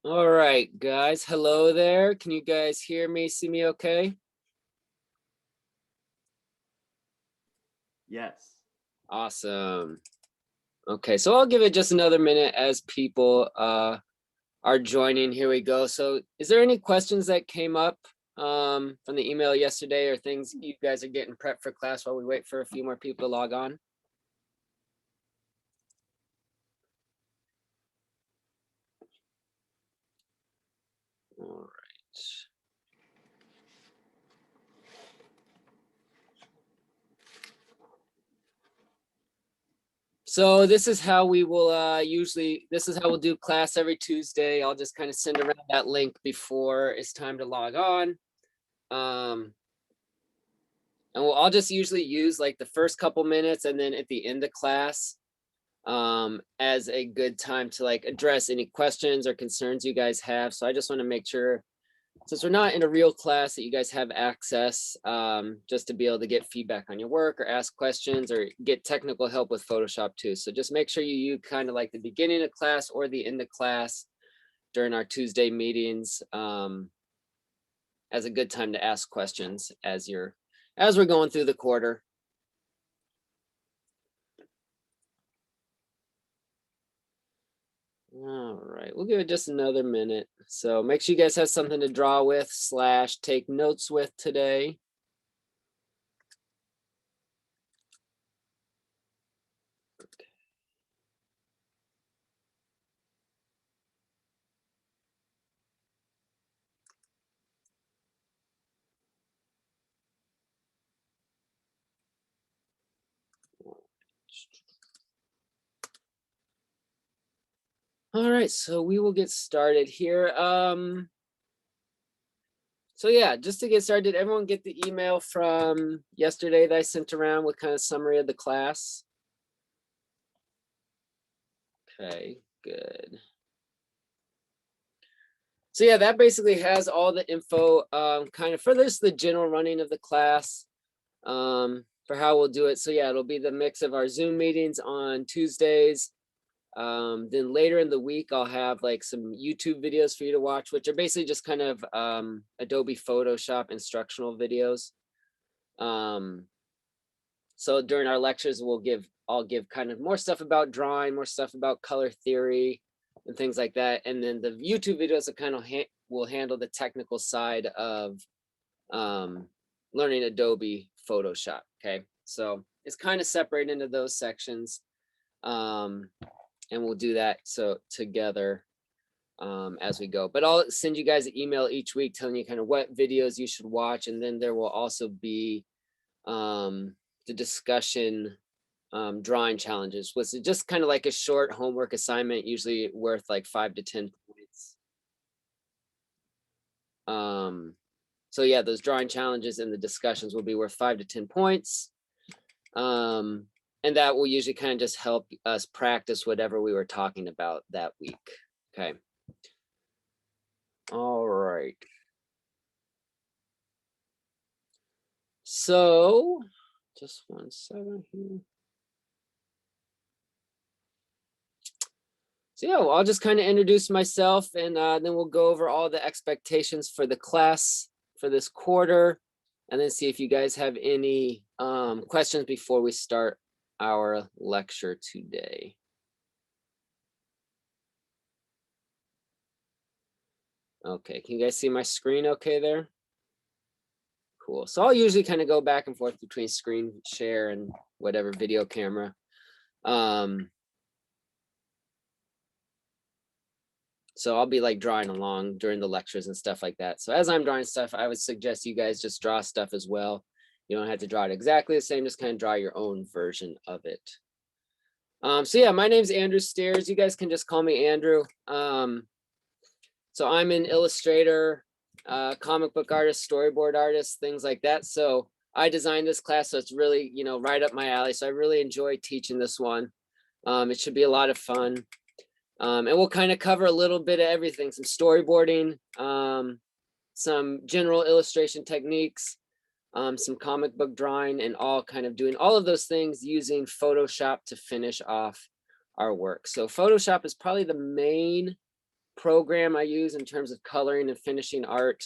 All right, guys. Hello there. Can you guys hear me, see me okay? Yes. Awesome. Okay, so I'll give it just another minute as people are joining. Here we go. So is there any questions that came up from the email yesterday or things you guys are getting prepped for class while we wait for a few more people to log on? All right. So this is how we will this is how we'll do class every Tuesday. I'll just kind of send around that link before it's time to log on. And I'll just usually use like the first couple minutes and then at the end of class as a good time to like address any questions or concerns you guys have. So I just want to make sure, since we're not in a real class, that you guys have access just to be able to get feedback on your work or ask questions or get technical help with Photoshop too. So just make sure you kind of like the beginning of class or the end of class during our Tuesday meetings as a good time to ask questions as we're going through the quarter. All right, we'll give it just another minute. So make sure you guys have something to draw with / take notes with today. All right, so we will get started here. So yeah, just to get started, did everyone get the email from yesterday that I sent around with kind of summary of the class? Okay, good. So yeah, that basically has all the info kind of for the general running of the class for how we'll do it. So yeah, it'll be the mix of our Zoom meetings on Tuesdays. Then later in the week, I'll have like some YouTube videos for you to watch, which are basically just kind of Adobe Photoshop instructional videos. So during our lectures, I'll give kind of more stuff about drawing, more stuff about color theory and things like that. And then the YouTube videos are kind of will handle the technical side of learning Adobe Photoshop. Okay, so it's kind of separated into those sections. And we'll do that so together as we go. But I'll send you guys an email each week telling you kind of what videos you should watch. And then there will also be the discussion drawing challenges, which is just kind of like a short homework assignment, usually worth like 5 to 10 points. So yeah, those drawing challenges and the discussions will be worth 5 to 10 points. And that will usually kind of just help us practice whatever we were talking about that week. Okay. All right. So just 1 second here. So yeah, well, I'll just kind of introduce myself and then we'll go over all the expectations for the class for this quarter and then see if you guys have any questions before we start our lecture today. Okay, can you guys see my screen okay there? Cool. So I'll usually kind of go back and forth between screen share and whatever video camera. So I'll be like drawing along during the lectures and stuff like that. So as I'm drawing stuff, I would suggest you guys just draw stuff as well. You don't have to draw it exactly the same, just kind of draw your own version of it. So yeah, my name's Andrew Steers. You guys can just call me Andrew. So I'm an illustrator, comic book artist, storyboard artist, things like that. So I designed this class, so it's really, right up my alley. So I really enjoy teaching this one. It should be a lot of fun. And we'll kind of cover a little bit of everything, some storyboarding, some general illustration techniques, some comic book drawing, and all kind of doing all of those things using Photoshop to finish off our work. So Photoshop is probably the main program I use in terms of coloring and finishing art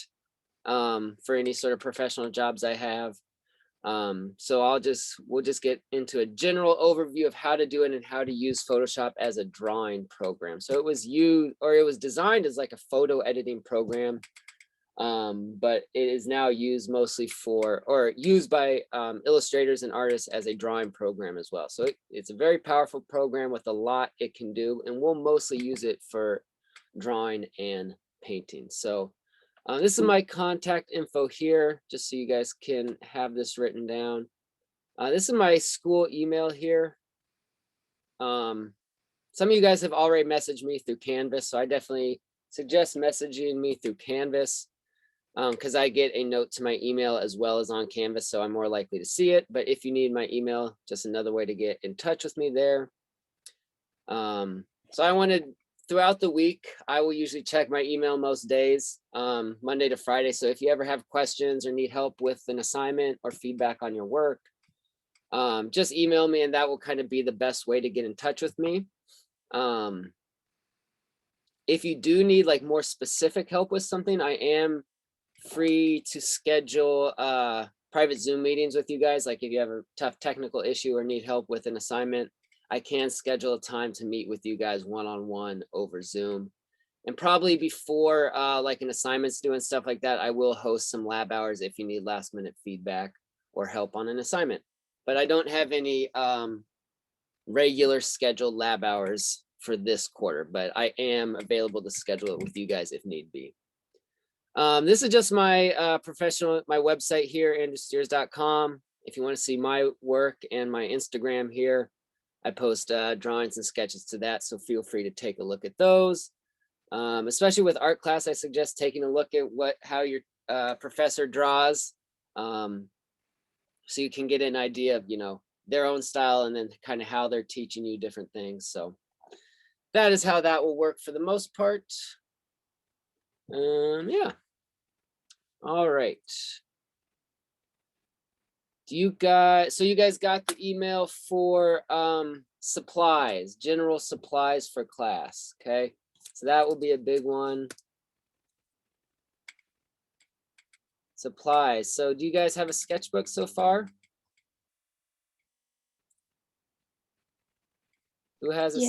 for any sort of professional jobs I have. So we'll just get into a general overview of how to do it and how to use Photoshop as a drawing program. So it was designed as like a photo editing program, but it is now used mostly used by illustrators and artists as a drawing program as well. So it's a very powerful program with a lot it can do, and we'll mostly use it for drawing and painting. So this is my contact info here, just so you guys can have this written down. This is my school email here. Some of you guys have already messaged me through Canvas, so I definitely suggest messaging me through Canvas because I get a note to my email as well as on Canvas, so I'm more likely to see it. But if you need my email, just another way to get in touch with me there. So I wanted, throughout the week, I will usually check my email most days, Monday to Friday. So if you ever have questions or need help with an assignment or feedback on your work, just email me, and that will kind of be the best way to get in touch with me. If you do need like more specific help with something, I am free to schedule private Zoom meetings with you guys. Like if you have a tough technical issue or need help with an assignment, I can schedule a time to meet with you guys one-on-one over Zoom. And probably before like an assignment's due and stuff like that, I will host some lab hours if you need last minute feedback or help on an assignment. But I don't have any regular scheduled lab hours for this quarter, but I am available to schedule it with you guys if need be. This is just my my website here, andrewsteers.com. If you want to see my work and my Instagram here, I post drawings and sketches to that, so feel free to take a look at those. Especially with art class, I suggest taking a look at how your professor draws, so you can get an idea of, their own style and then kind of how they're teaching you different things. So that is how that will work for the most part. Yeah. All right. You guys got the email for supplies, general supplies for class, okay? So that will be a big one. Supplies. So do you guys have a sketchbook so far? Who has a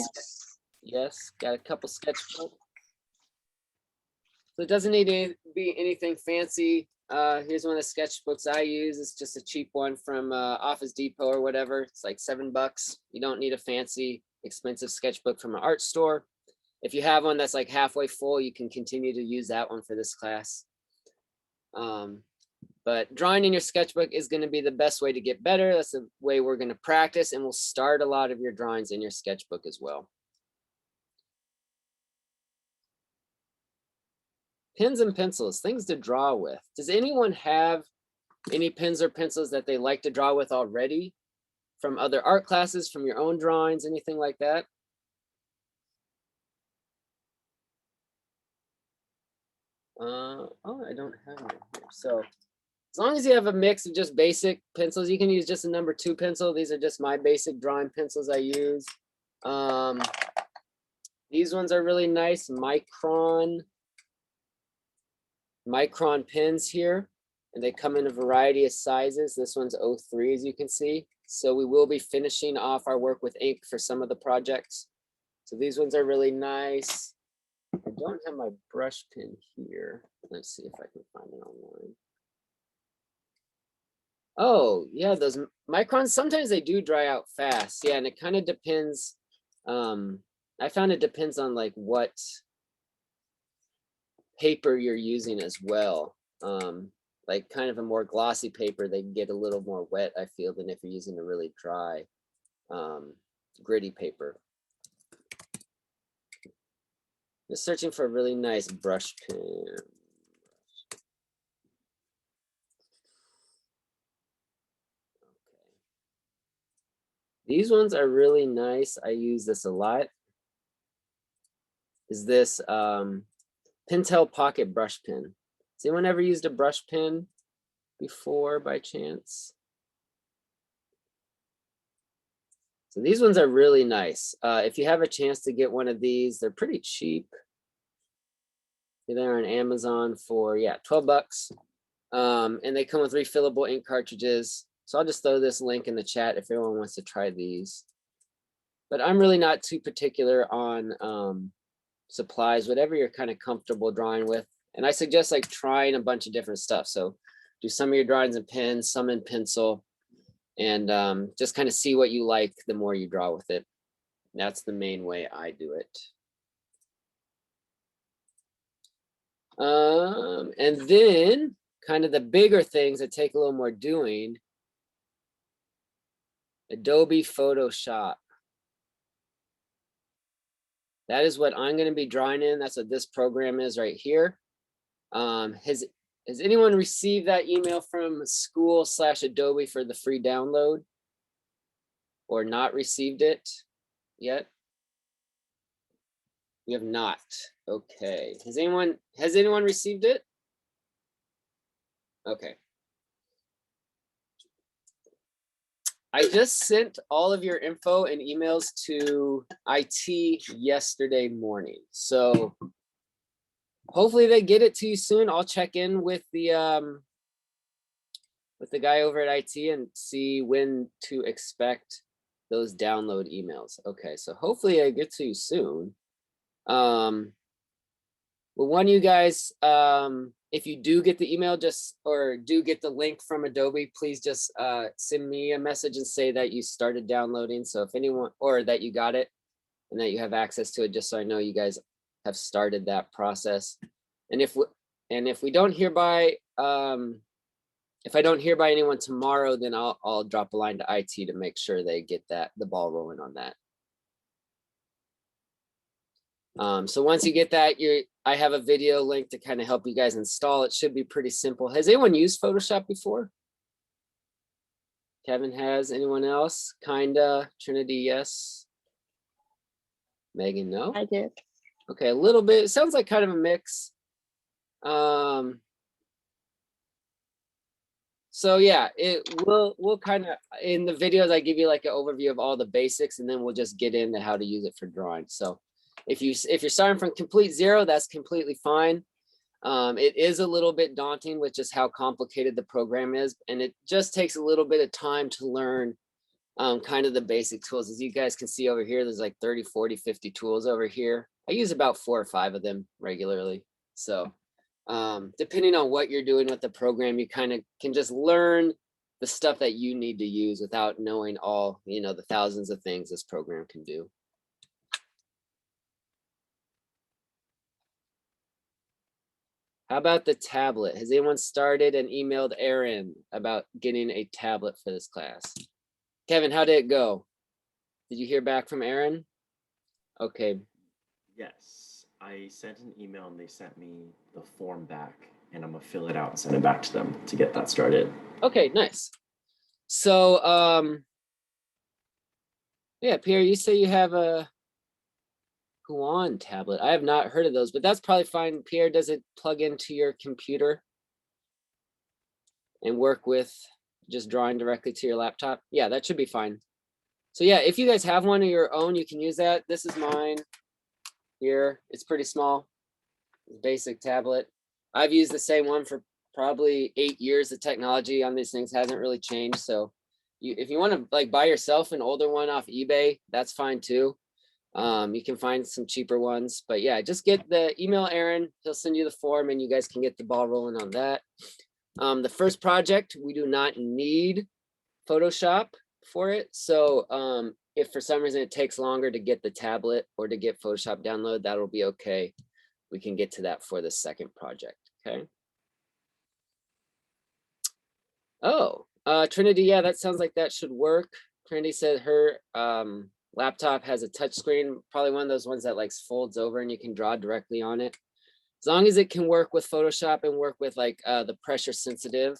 yes, got a couple sketchbooks. So it doesn't need to be anything fancy. Here's one of the sketchbooks I use. It's just a cheap one from Office Depot or whatever. It's like $7. You don't need a fancy, expensive sketchbook from an art store. If you have one that's like halfway full, you can continue to use that one for this class. But drawing in your sketchbook is going to be the best way to get better. That's the way we're going to practice, and we'll start a lot of your drawings in your sketchbook as well. Pens and pencils, things to draw with. Does anyone have any pens or pencils that they like to draw with already from other art classes, from your own drawings, anything like that? Oh, I don't have it here. So as long as you have a mix of just basic pencils, you can use just a number 2 pencil. These are just my basic drawing pencils I use. These ones are really nice, Micron pens here, and they come in a variety of sizes. This one's 03, as you can see. So we will be finishing off our work with ink for some of the projects. So these ones are really nice. I don't have my brush pen here. Let's see if I can find it online. Oh, yeah, those Microns, sometimes they do dry out fast. Yeah, and it kind of depends. I found it depends on like what paper you're using as well. Like kind of a more glossy paper, they get a little more wet, I feel, than if you're using a really dry, gritty paper. Just searching for a really nice brush pen. These ones are really nice. I use this a lot. Is this Pentel Pocket Brush Pen? Has anyone ever used a brush pen before by chance? So these ones are really nice. If you have a chance to get one of these, they're pretty cheap. They're on Amazon for, yeah, 12 bucks. And they come with refillable ink cartridges. So I'll just throw this link in the chat if anyone wants to try these. But I'm really not too particular on supplies, whatever you're kind of comfortable drawing with. And I suggest like trying a bunch of different stuff. So do some of your drawings in pen, some in pencil, and just kind of see what you like the more you draw with it. That's the main way I do it. And then kind of the bigger things that take a little more doing, Adobe Photoshop. That is what I'm going to be drawing in. That's what this program is right here. Has anyone received that email from school/Adobe for the free download, or not received it yet? You have not. Okay. Has anyone received it? Okay. I just sent all of your info and emails to IT yesterday morning. So hopefully they get it to you soon. I'll check in with the guy over at IT and see when to expect those download emails. Okay, so hopefully I get to you soon. Well, one of you guys, if you do get the email, or do get the link from Adobe, please just send me a message and say that you started downloading. So if anyone, or that you got it and that you have access to it, just so I know you guys have started that process. And if we don't hear by, if I don't hear by anyone tomorrow, then I'll drop a line to IT to make sure they get the ball rolling on that. So once you get that, I have a video link to kind of help you guys install. It should be pretty simple. Has anyone used Photoshop before? Kevin has. Anyone else? Kinda. Trinity, yes. Megan, no? I did. Okay, a little bit. It sounds like kind of a mix. So yeah, we'll kind of, in the videos, I give you like an overview of all the basics, and then we'll just get into how to use it for drawing. So if you're starting from complete zero, that's completely fine. It is a little bit daunting with just how complicated the program is, and it just takes a little bit of time to learn kind of the basic tools. As you guys can see over here, there's like 30, 40, 50 tools over here. I use about 4 or 5 of them regularly. So depending on what you're doing with the program, you kind of can just learn the stuff that you need to use without knowing all, the thousands of things this program can do. How about the tablet? Has anyone started and emailed Aaron about getting a tablet for this class? Kevin, how did it go? Did you hear back from Aaron? Okay. Yes, I sent an email and they sent me the form back, and I'm gonna fill it out and send it back to them to get that started. Okay, nice. So, yeah, Pierre, you say you have a Huan tablet. I have not heard of those, but that's probably fine. Pierre, does it plug into your computer and work with just drawing directly to your laptop? Yeah, that should be fine. So yeah, if you guys have one of your own, you can use that. This is mine here. It's pretty small, basic tablet. I've used the same one for probably 8 years. The technology on these things hasn't really changed. So if you want to like buy yourself an older one off eBay, that's fine too. You can find some cheaper ones, but yeah, just email Aaron. He'll send you the form and you guys can get the ball rolling on that. The first project, we do not need Photoshop for it. So if for some reason it takes longer to get the tablet or to get Photoshop download, that'll be okay. We can get to that for the second project, okay? Oh, Trinity, yeah, that sounds like that should work. Trinity said her laptop has a touch screen, probably one of those ones that like folds over and you can draw directly on it. As long as it can work with Photoshop and work with like the pressure sensitive.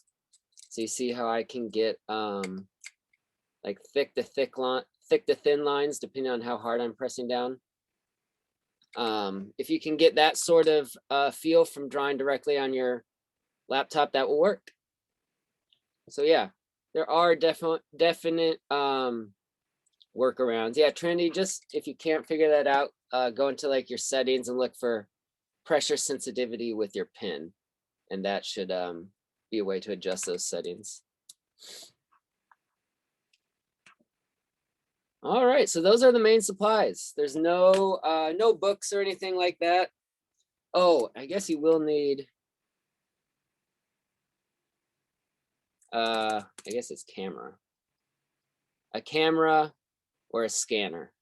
So you see how I can get like thick to thin lines depending on how hard I'm pressing down. If you can get that sort of feel from drawing directly on your laptop, that will work. So yeah, there are definite workarounds. Yeah, Trinity, just if you can't figure that out, go into like your settings and look for pressure sensitivity with your pen. And that should be a way to adjust those settings. All right, so those are the main supplies. There's no books or anything like that. Oh, I guess you will need, I guess it's a camera or a scanner.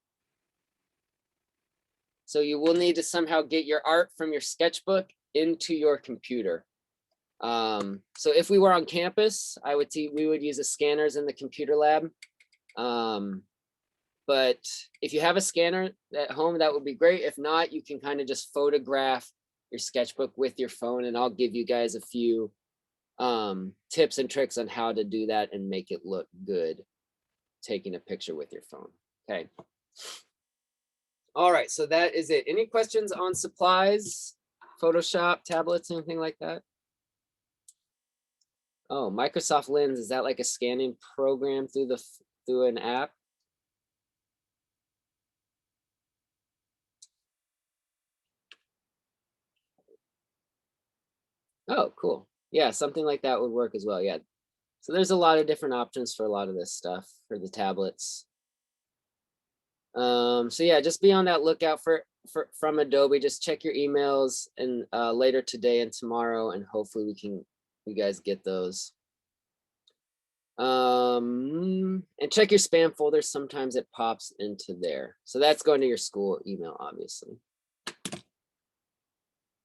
So you will need to somehow get your art from your sketchbook into your computer. So if we were on campus, we would use the scanners in the computer lab. But if you have a scanner at home, that would be great. If not, you can kind of just photograph your sketchbook with your phone, and I'll give you guys a few tips and tricks on how to do that and make it look good, taking a picture with your phone. Okay. All right, so that is it. Any questions on supplies, Photoshop, tablets, anything like that? Oh, Microsoft Lens, is that like a scanning program through an app? Oh, cool. Yeah, something like that would work as well. Yeah. So there's a lot of different options for a lot of this stuff for the tablets. So yeah, just be on that lookout from Adobe. Just check your emails and later today and tomorrow, and hopefully you guys get those. And check your spam folder. Sometimes it pops into there. So that's going to your school email, obviously.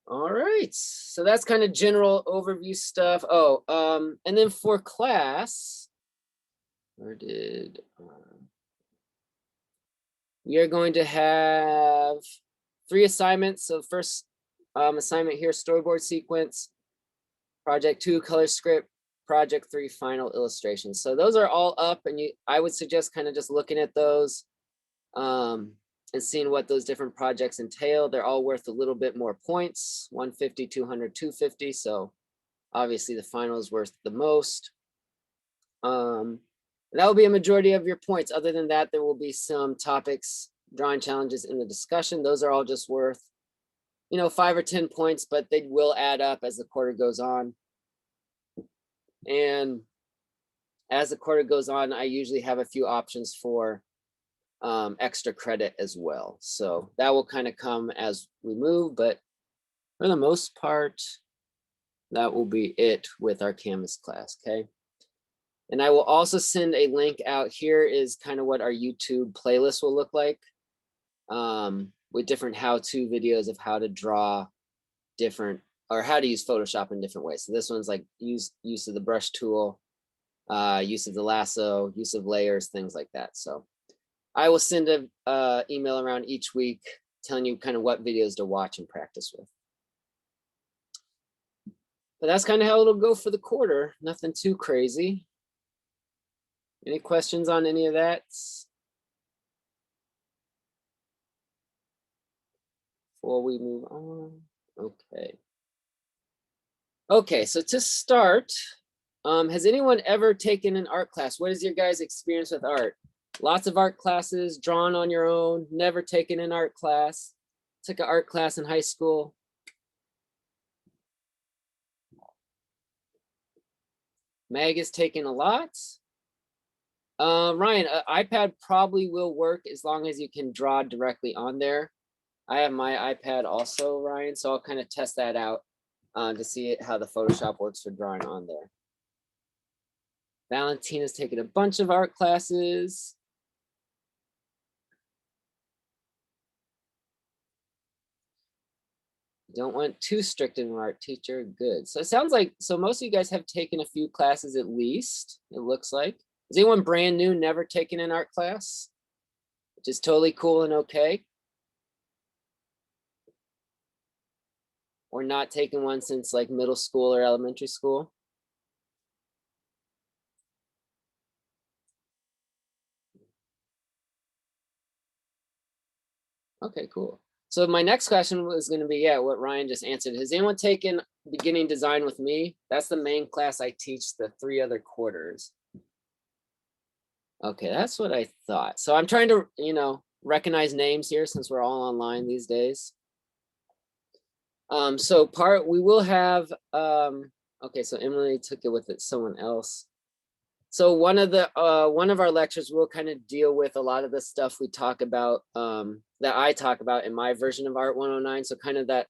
All right, so that's kind of general overview stuff. Oh, and then for class, we are going to have 3 assignments. So first assignment here, storyboard sequence, project 2, color script, project 3, final illustration. So those are all up, and I would suggest kind of just looking at those and seeing what those different projects entail. They're all worth a little bit more points, 150, 200, 250. So obviously the final is worth the most. That will be a majority of your points. Other than that, there will be some topics, drawing challenges in the discussion. Those are all just worth, 5 or 10 points, but they will add up as the quarter goes on. And as the quarter goes on, I usually have a few options for extra credit as well. So that will kind of come as we move, but for the most part, that will be it with our Canvas class, okay? And I will also send a link out. Here is kind of what our YouTube playlist will look like, with different how-to videos of how to draw different, or how to use Photoshop in different ways. So this one's like use of the brush tool, use of the lasso, use of layers, things like that. So I will send a email around each week telling you kind of what videos to watch and practice with. But that's kind of how it'll go for the quarter. Nothing too crazy. Any questions on any of that? Before we move on. Okay. Okay, so to start, has anyone ever taken an art class? What is your guys' experience with art? Lots of art classes, drawn on your own, never taken an art class, took an art class in high school. Meg is taking a lot. Ryan, iPad probably will work as long as you can draw directly on there. I have my iPad also, Ryan, so I'll kind of test that out to see how the Photoshop works for drawing on there. Valentina's taken a bunch of art classes. Don't want too strict in an art teacher. Good. So it sounds like, so most of you guys have taken a few classes at least, it looks like. Is anyone brand new, never taken an art class? Which is totally cool and okay. Or not taken one since like middle school or elementary school? Okay, cool. So my next question was going to be, yeah, what Ryan just answered. Has anyone taken beginning design with me? That's the main class I teach the 3 other quarters. Okay, that's what I thought. So I'm trying to, recognize names here since we're all online these days. So we will have, okay, so Emily took it with someone else. So one of our lectures will kind of deal with a lot of the stuff we talk about, that I talk about in my version of Art 109. So kind of that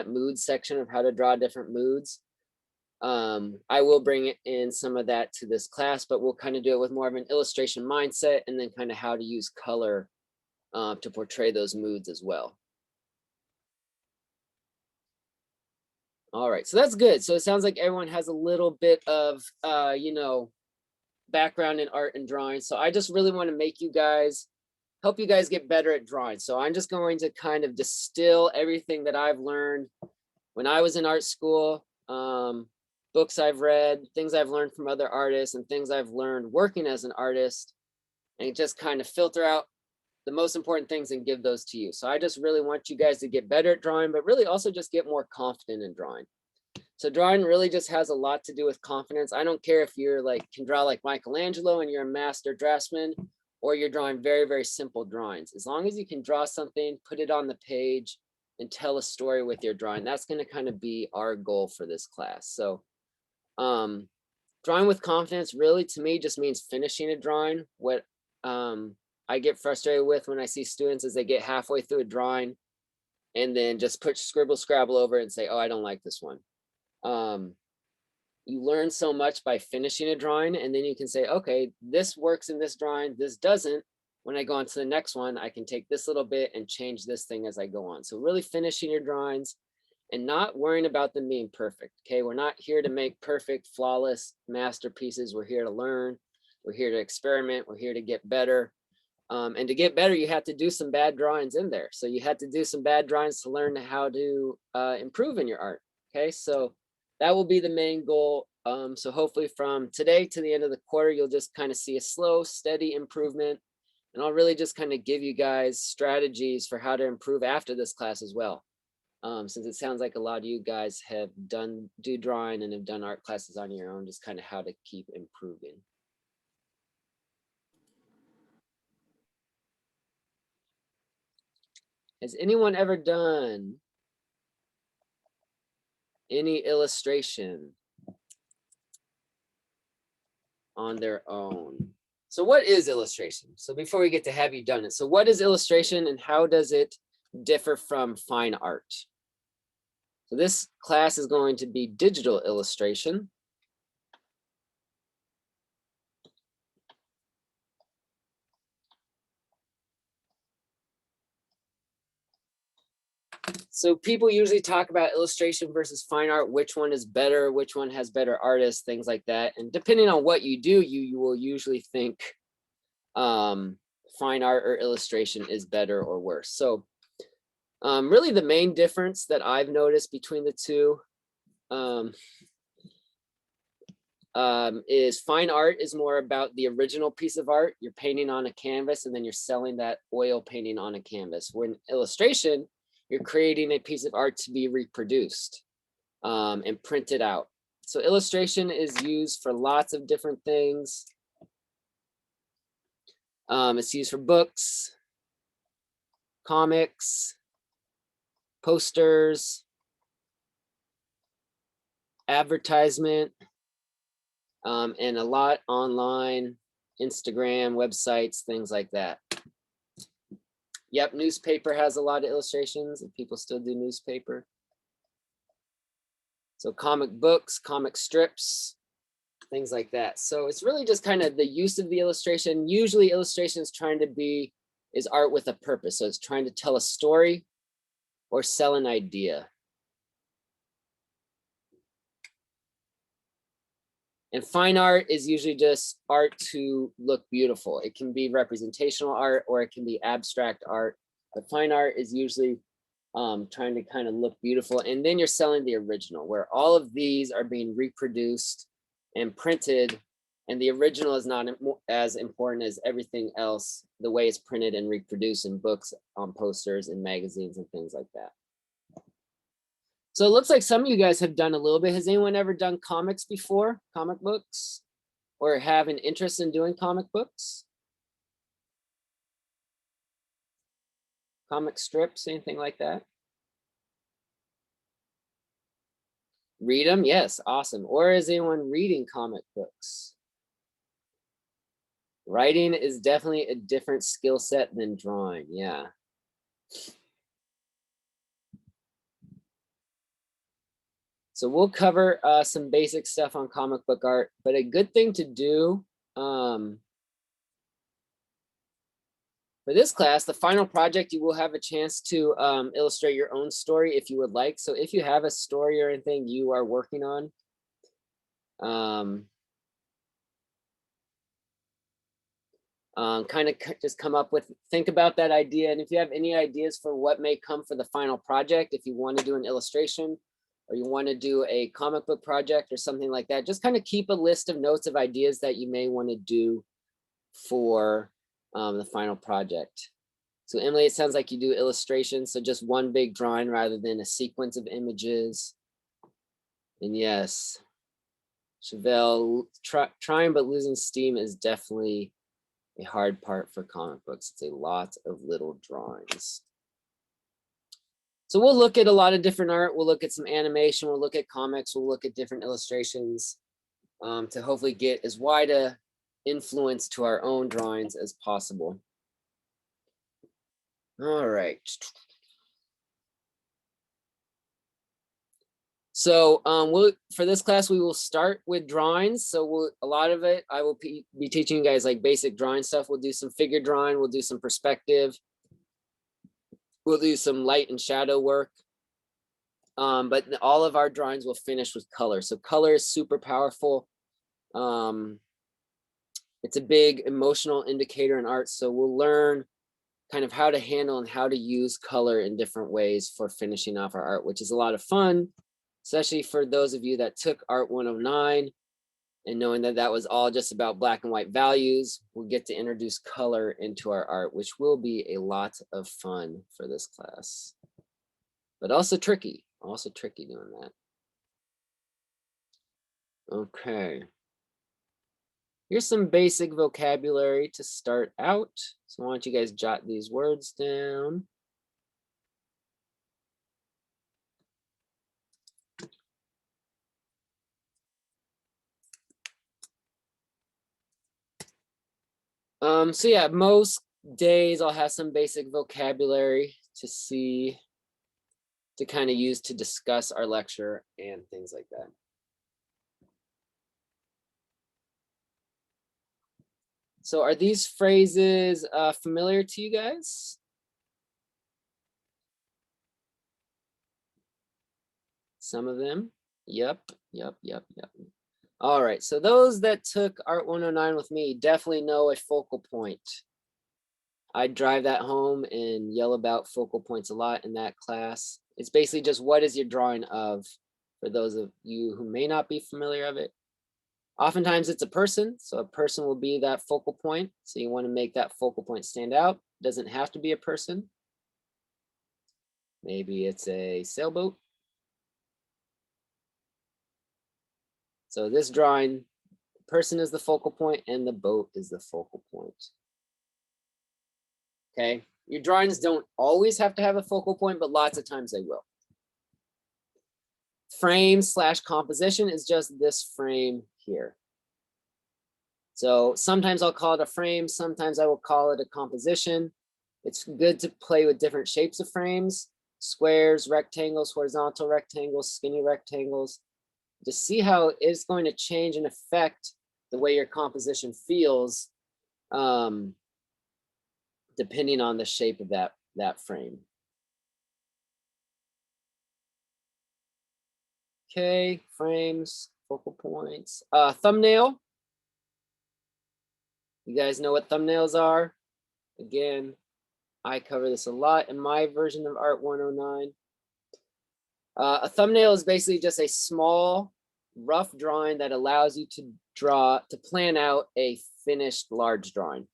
mood section of how to draw different moods. I will bring in some of that to this class, but we'll kind of do it with more of an illustration mindset, and then kind of how to use color to portray those moods as well. All right, so that's good. So it sounds like everyone has a little bit of, background in art and drawing. So I just really want to help you guys get better at drawing. So I'm just going to kind of distill everything that I've learned when I was in art school, books I've read, things I've learned from other artists, and things I've learned working as an artist, and just kind of filter out the most important things and give those to you. So I just really want you guys to get better at drawing, but really also just get more confident in drawing. So drawing really just has a lot to do with confidence. I don't care if you're can draw like Michelangelo and you're a master draftsman, or you're drawing very, very simple drawings. As long as you can draw something, put it on the page, and tell a story with your drawing, that's going to kind of be our goal for this class. So drawing with confidence really, to me, just means finishing a drawing. What I get frustrated with when I see students is they get halfway through a drawing and then just put scribble scrabble over it and say, oh, I don't like this one. You learn so much by finishing a drawing, and then you can say, okay, this works in this drawing, this doesn't. When I go on to the next one, I can take this little bit and change this thing as I go on. So really finishing your drawings and not worrying about them being perfect. Okay, we're not here to make perfect, flawless masterpieces. We're here to learn. We're here to experiment. We're here to get better. And to get better, you have to do some bad drawings in there. So you have to do some bad drawings to learn how to improve in your art. Okay, so that will be the main goal. So hopefully from today to the end of the quarter, you'll just kind of see a slow, steady improvement. And I'll really just kind of give you guys strategies for how to improve after this class as well. Since it sounds like a lot of you guys have do drawing and have done art classes on your own, just kind of how to keep improving. Has anyone ever done any illustration on their own? So what is illustration? So before we get to have you done it, so what is illustration and how does it differ from fine art? So this class is going to be digital illustration. So people usually talk about illustration versus fine art, which one is better, which one has better artists, things like that. And depending on what you do, you will usually think fine art or illustration is better or worse. So really the main difference that I've noticed between the two is fine art is more about the original piece of art. You're painting on a canvas and then you're selling that oil painting on a canvas. When illustration, you're creating a piece of art to be reproduced and printed out. So illustration is used for lots of different things. It's used for books, comics, posters, advertisement, and a lot online, Instagram, websites, things like that. Yep, newspaper has a lot of illustrations, and people still do newspaper. So comic books, comic strips, things like that. So it's really just kind of the use of the illustration. Usually illustration is art with a purpose. So it's trying to tell a story or sell an idea. And fine art is usually just art to look beautiful. It can be representational art or it can be abstract art. But fine art is usually trying to kind of look beautiful. And then you're selling the original, where all of these are being reproduced and printed. And the original is not as important as everything else, the way it's printed and reproduced in books, on posters, and magazines, and things like that. So it looks like some of you guys have done a little bit. Has anyone ever done comics before, comic books, or have an interest in doing comic books? Comic strips, anything like that? Read them, yes, awesome. Or is anyone reading comic books? Writing is definitely a different skill set than drawing, yeah. So we'll cover some basic stuff on comic book art, but a good thing to do for this class, the final project, you will have a chance to illustrate your own story if you would like. So if you have a story or anything you are working on, kind of just come up with, think about that idea. And if you have any ideas for what may come for the final project, if you want to do an illustration or you want to do a comic book project or something like that, just kind of keep a list of notes of ideas that you may want to do for the final project. So Emily, it sounds like you do illustrations, so just one big drawing rather than a sequence of images. And yes, Chevelle, trying but losing steam is definitely a hard part for comic books. It's a lot of little drawings. So we'll look at a lot of different art. We'll look at some animation. We'll look at comics. We'll look at different illustrations to hopefully get as wide a influence to our own drawings as possible. All right. So for this class, we will start with drawings. So a lot of it, I will be teaching you guys like basic drawing stuff. We'll do some figure drawing. We'll do some perspective. We'll do some light and shadow work. But all of our drawings will finish with color. So color is super powerful. It's a big emotional indicator in art. So we'll learn kind of how to handle and how to use color in different ways for finishing off our art, which is a lot of fun, especially for those of you that took Art 109 and knowing that that was all just about black and white values. We'll get to introduce color into our art, which will be a lot of fun for this class, but also tricky doing that. Okay. Here's some basic vocabulary to start out. So why don't you guys jot these words down? So yeah, most days I'll have some basic vocabulary to kind of use to discuss our lecture and things like that. So are these phrases familiar to you guys? Some of them? Yep. All right, so those that took Art 109 with me definitely know a focal point. I drive that home and yell about focal points a lot in that class. It's basically just what is your drawing of, for those of you who may not be familiar of it. Oftentimes it's a person, so a person will be that focal point. So you want to make that focal point stand out. It doesn't have to be a person. Maybe it's a sailboat. So this drawing, the person is the focal point and the boat is the focal point. Okay, your drawings don't always have to have a focal point, but lots of times they will. Frame / composition is just this frame here. So sometimes I'll call it a frame, sometimes I will call it a composition. It's good to play with different shapes of frames, squares, rectangles, horizontal rectangles, skinny rectangles, to see how it's going to change and affect the way your composition feels, depending on the shape of that frame. Okay, frames, focal points. Thumbnail. You guys know what thumbnails are? Again, I cover this a lot in my version of Art 109. A thumbnail is basically just a small, rough drawing that allows you to plan out a finished large drawing.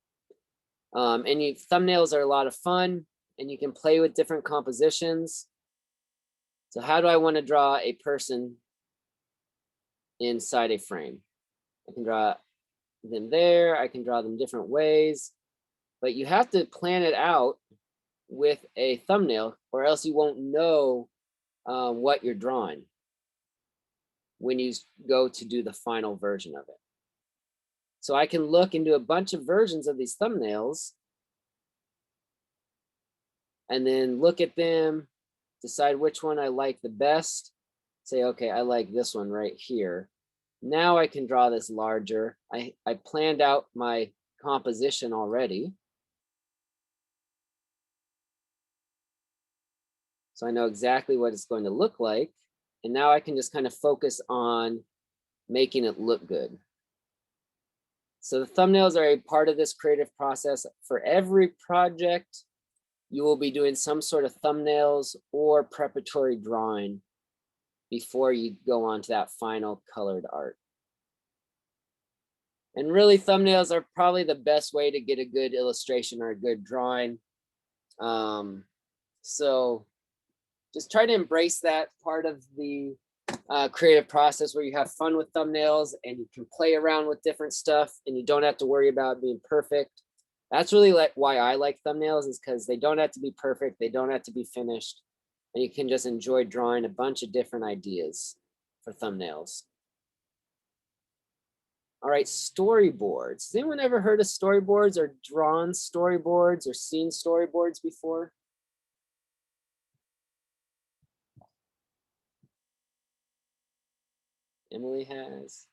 Thumbnails are a lot of fun, and you can play with different compositions. So how do I want to draw a person inside a frame? I can draw them there. I can draw them different ways, but you have to plan it out with a thumbnail or else you won't know what you're drawing. when you go to do the final version of it. So I can look into a bunch of versions of these thumbnails and then look at them, decide which one I like the best, say, okay, I like this one right here. Now I can draw this larger. I planned out my composition already. So I know exactly what it's going to look like. And now I can just kind of focus on making it look good. So the thumbnails are a part of this creative process. For every project, you will be doing some sort of thumbnails or preparatory drawing before you go on to that final colored art. And really, thumbnails are probably the best way to get a good illustration or a good drawing. So just try to embrace that part of the creative process where you have fun with thumbnails and you can play around with different stuff and you don't have to worry about being perfect. That's really like why I like thumbnails, is because they don't have to be perfect. They don't have to be finished. And you can just enjoy drawing a bunch of different ideas for thumbnails. All right, storyboards. Has anyone ever heard of storyboards or drawn storyboards or seen storyboards before? Emily has.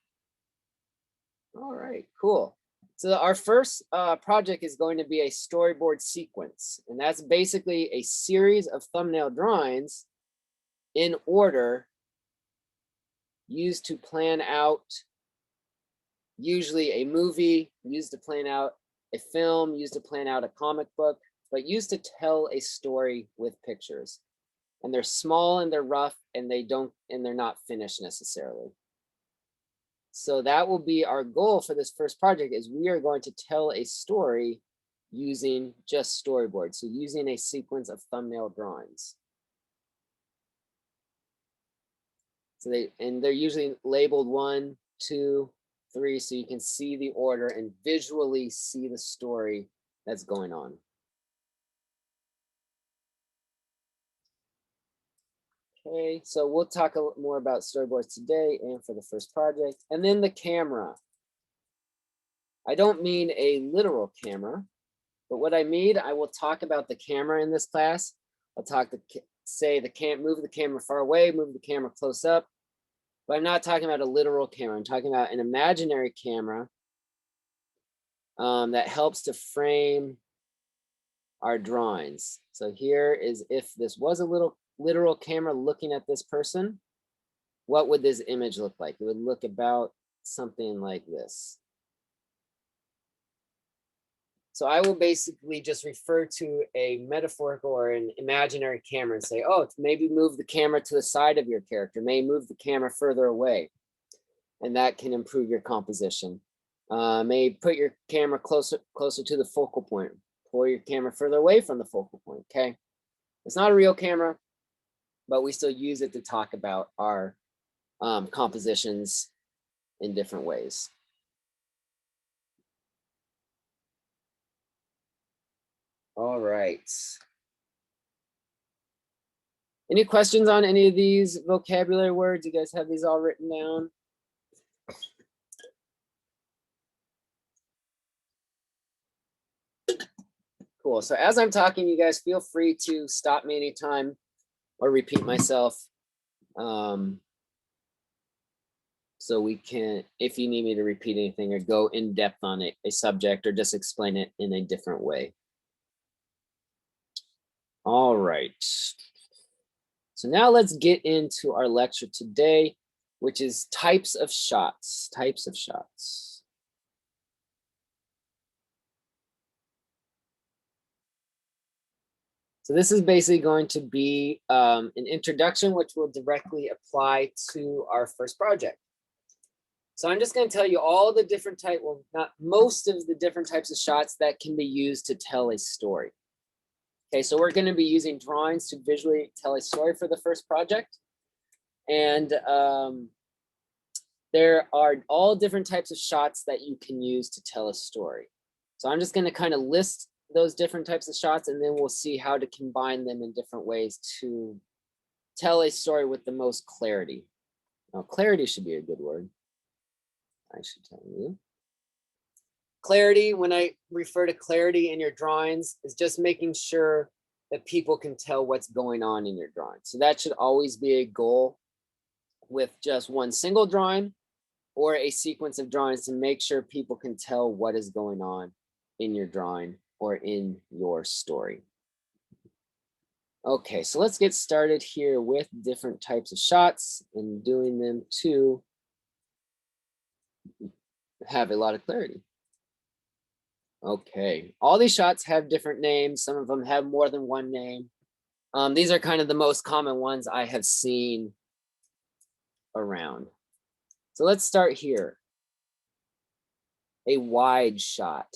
All right, cool. So our first project is going to be a storyboard sequence. And that's basically a series of thumbnail drawings in order used to plan out usually a movie, used to plan out a film, used to plan out a comic book, but used to tell a story with pictures. And they're small and they're rough and they're not finished necessarily. So that will be our goal for this first project, is we are going to tell a story using just storyboards. So using a sequence of thumbnail drawings. So they're usually labeled 1, 2, 3, so you can see the order and visually see the story that's going on. Okay, so we'll talk a little more about storyboards today and for the first project. And then the camera. I don't mean a literal camera, but what I mean, I will talk about the camera in this class. I'll move the camera far away, move the camera close up. But I'm not talking about a literal camera. I'm talking about an imaginary camera that helps to frame our drawings. So here is, if this was a literal camera looking at this person, what would this image look like? It would look about something like this. So I will basically just refer to a metaphorical or an imaginary camera and say, oh, maybe move the camera to the side of your character, maybe move the camera further away. And that can improve your composition. Maybe put your camera closer to the focal point, pull your camera further away from the focal point, okay? It's not a real camera, but we still use it to talk about our compositions in different ways. All right. Any questions on any of these vocabulary words? You guys have these all written down? Cool. So as I'm talking, you guys feel free to stop me anytime or repeat myself. So we can, if you need me to repeat anything or go in depth on a subject or just explain it in a different way. All right. So now let's get into our lecture today, which is types of shots, types of shots. So this is basically going to be an introduction, which will directly apply to our first project. So I'm just going to tell you all the different types, well, not most of the different types of shots that can be used to tell a story. Okay, so we're going to be using drawings to visually tell a story for the first project. And there are all different types of shots that you can use to tell a story. So I'm just going to kind of list those different types of shots, and then we'll see how to combine them in different ways to tell a story with the most clarity. Now, clarity should be a good word. I should tell you. Clarity, when I refer to clarity in your drawings, is just making sure that people can tell what's going on in your drawing. So that should always be a goal with just one single drawing or a sequence of drawings, to make sure people can tell what is going on in your drawing or in your story. Okay, so let's get started here with different types of shots and doing them to have a lot of clarity. Okay, all these shots have different names. Some of them have more than one name. These are kind of the most common ones I have seen around. So let's start here. A wide shot.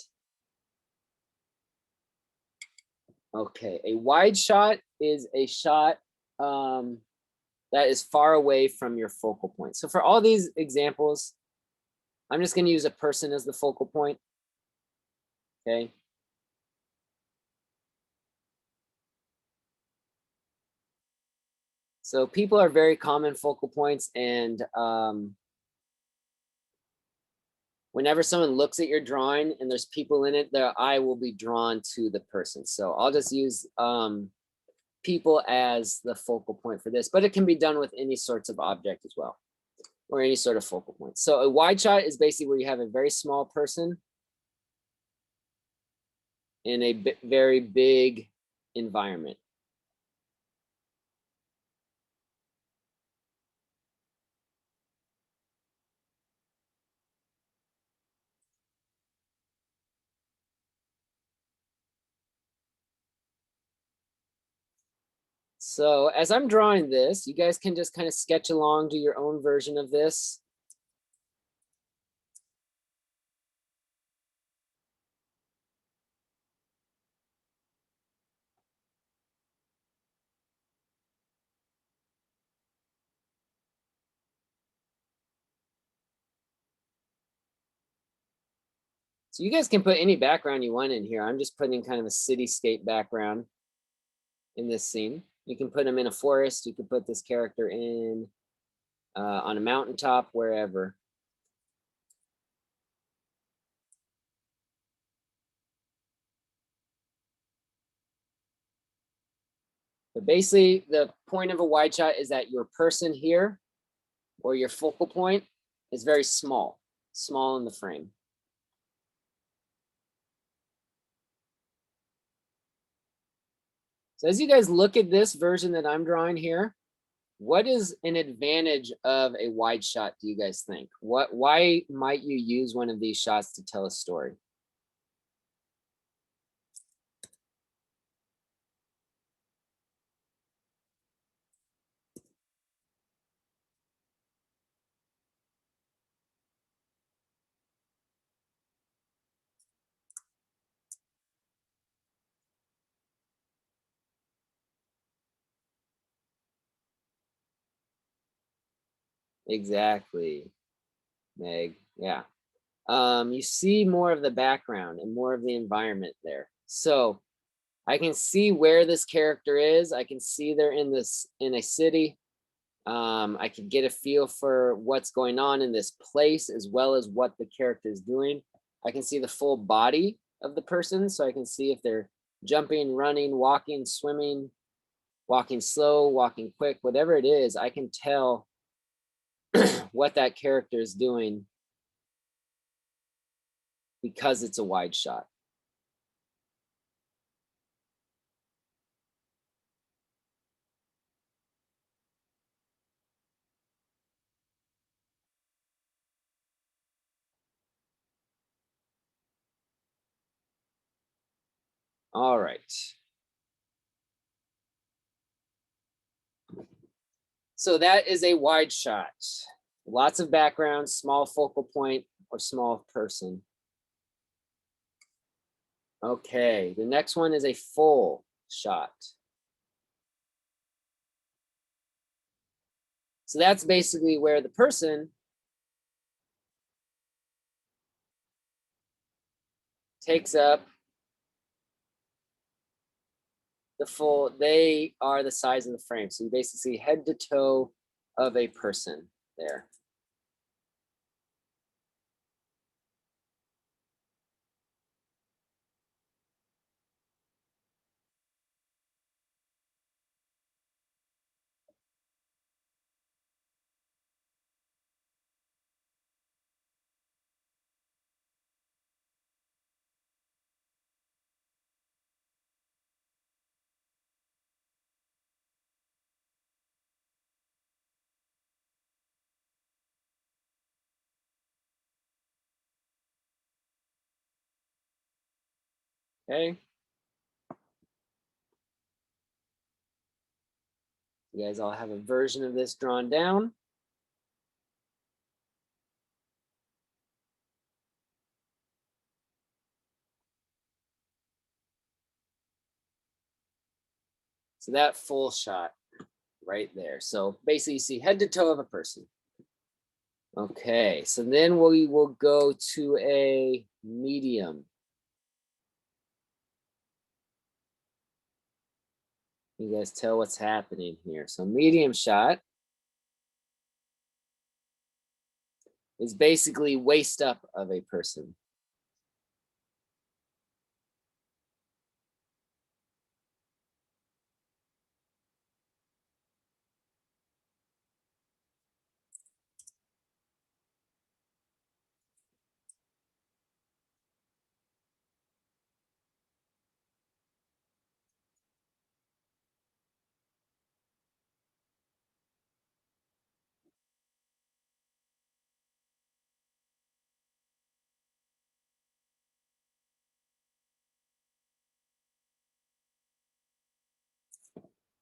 Okay, a wide shot is a shot that is far away from your focal point. So for all these examples, I'm just going to use a person as the focal point. Okay. So people are very common focal points, and whenever someone looks at your drawing and there's people in it, their eye will be drawn to the person. So I'll just use people as the focal point for this, but it can be done with any sorts of object as well, or any sort of focal point. So a wide shot is basically where you have a very small person in a very big environment. So as I'm drawing this, you guys can just kind of sketch along, do your own version of this. So you guys can put any background you want in here. I'm just putting kind of a cityscape background in this scene. You can put them in a forest. You could put this character in on a mountaintop, wherever. But basically, the point of a wide shot is that your person here, or your focal point, is very small, small in the frame. So as you guys look at this version that I'm drawing here, what is an advantage of a wide shot, do you guys think? Why might you use one of these shots to tell a story? Exactly, Meg. Yeah. You see more of the background and more of the environment there. So I can see where this character is. I can see they're in a city. I can get a feel for what's going on in this place, as well as what the character is doing. I can see the full body of the person, so I can see if they're jumping, running, walking, swimming, walking slow, walking quick, whatever it is. I can tell what that character is doing because it's a wide shot. All right. So that is a wide shot. Lots of background, small focal point, or small person. Okay, the next one is a full shot. So that's basically where the person takes up the full, they are the size of the frame. So you basically see head to toe of a person. there. Okay. You guys all have a version of this drawn down. So that full shot right there. So basically you see head to toe of a person. Okay, so then we will go to a medium. You guys tell what's happening here. So medium shot is basically waist up of a person.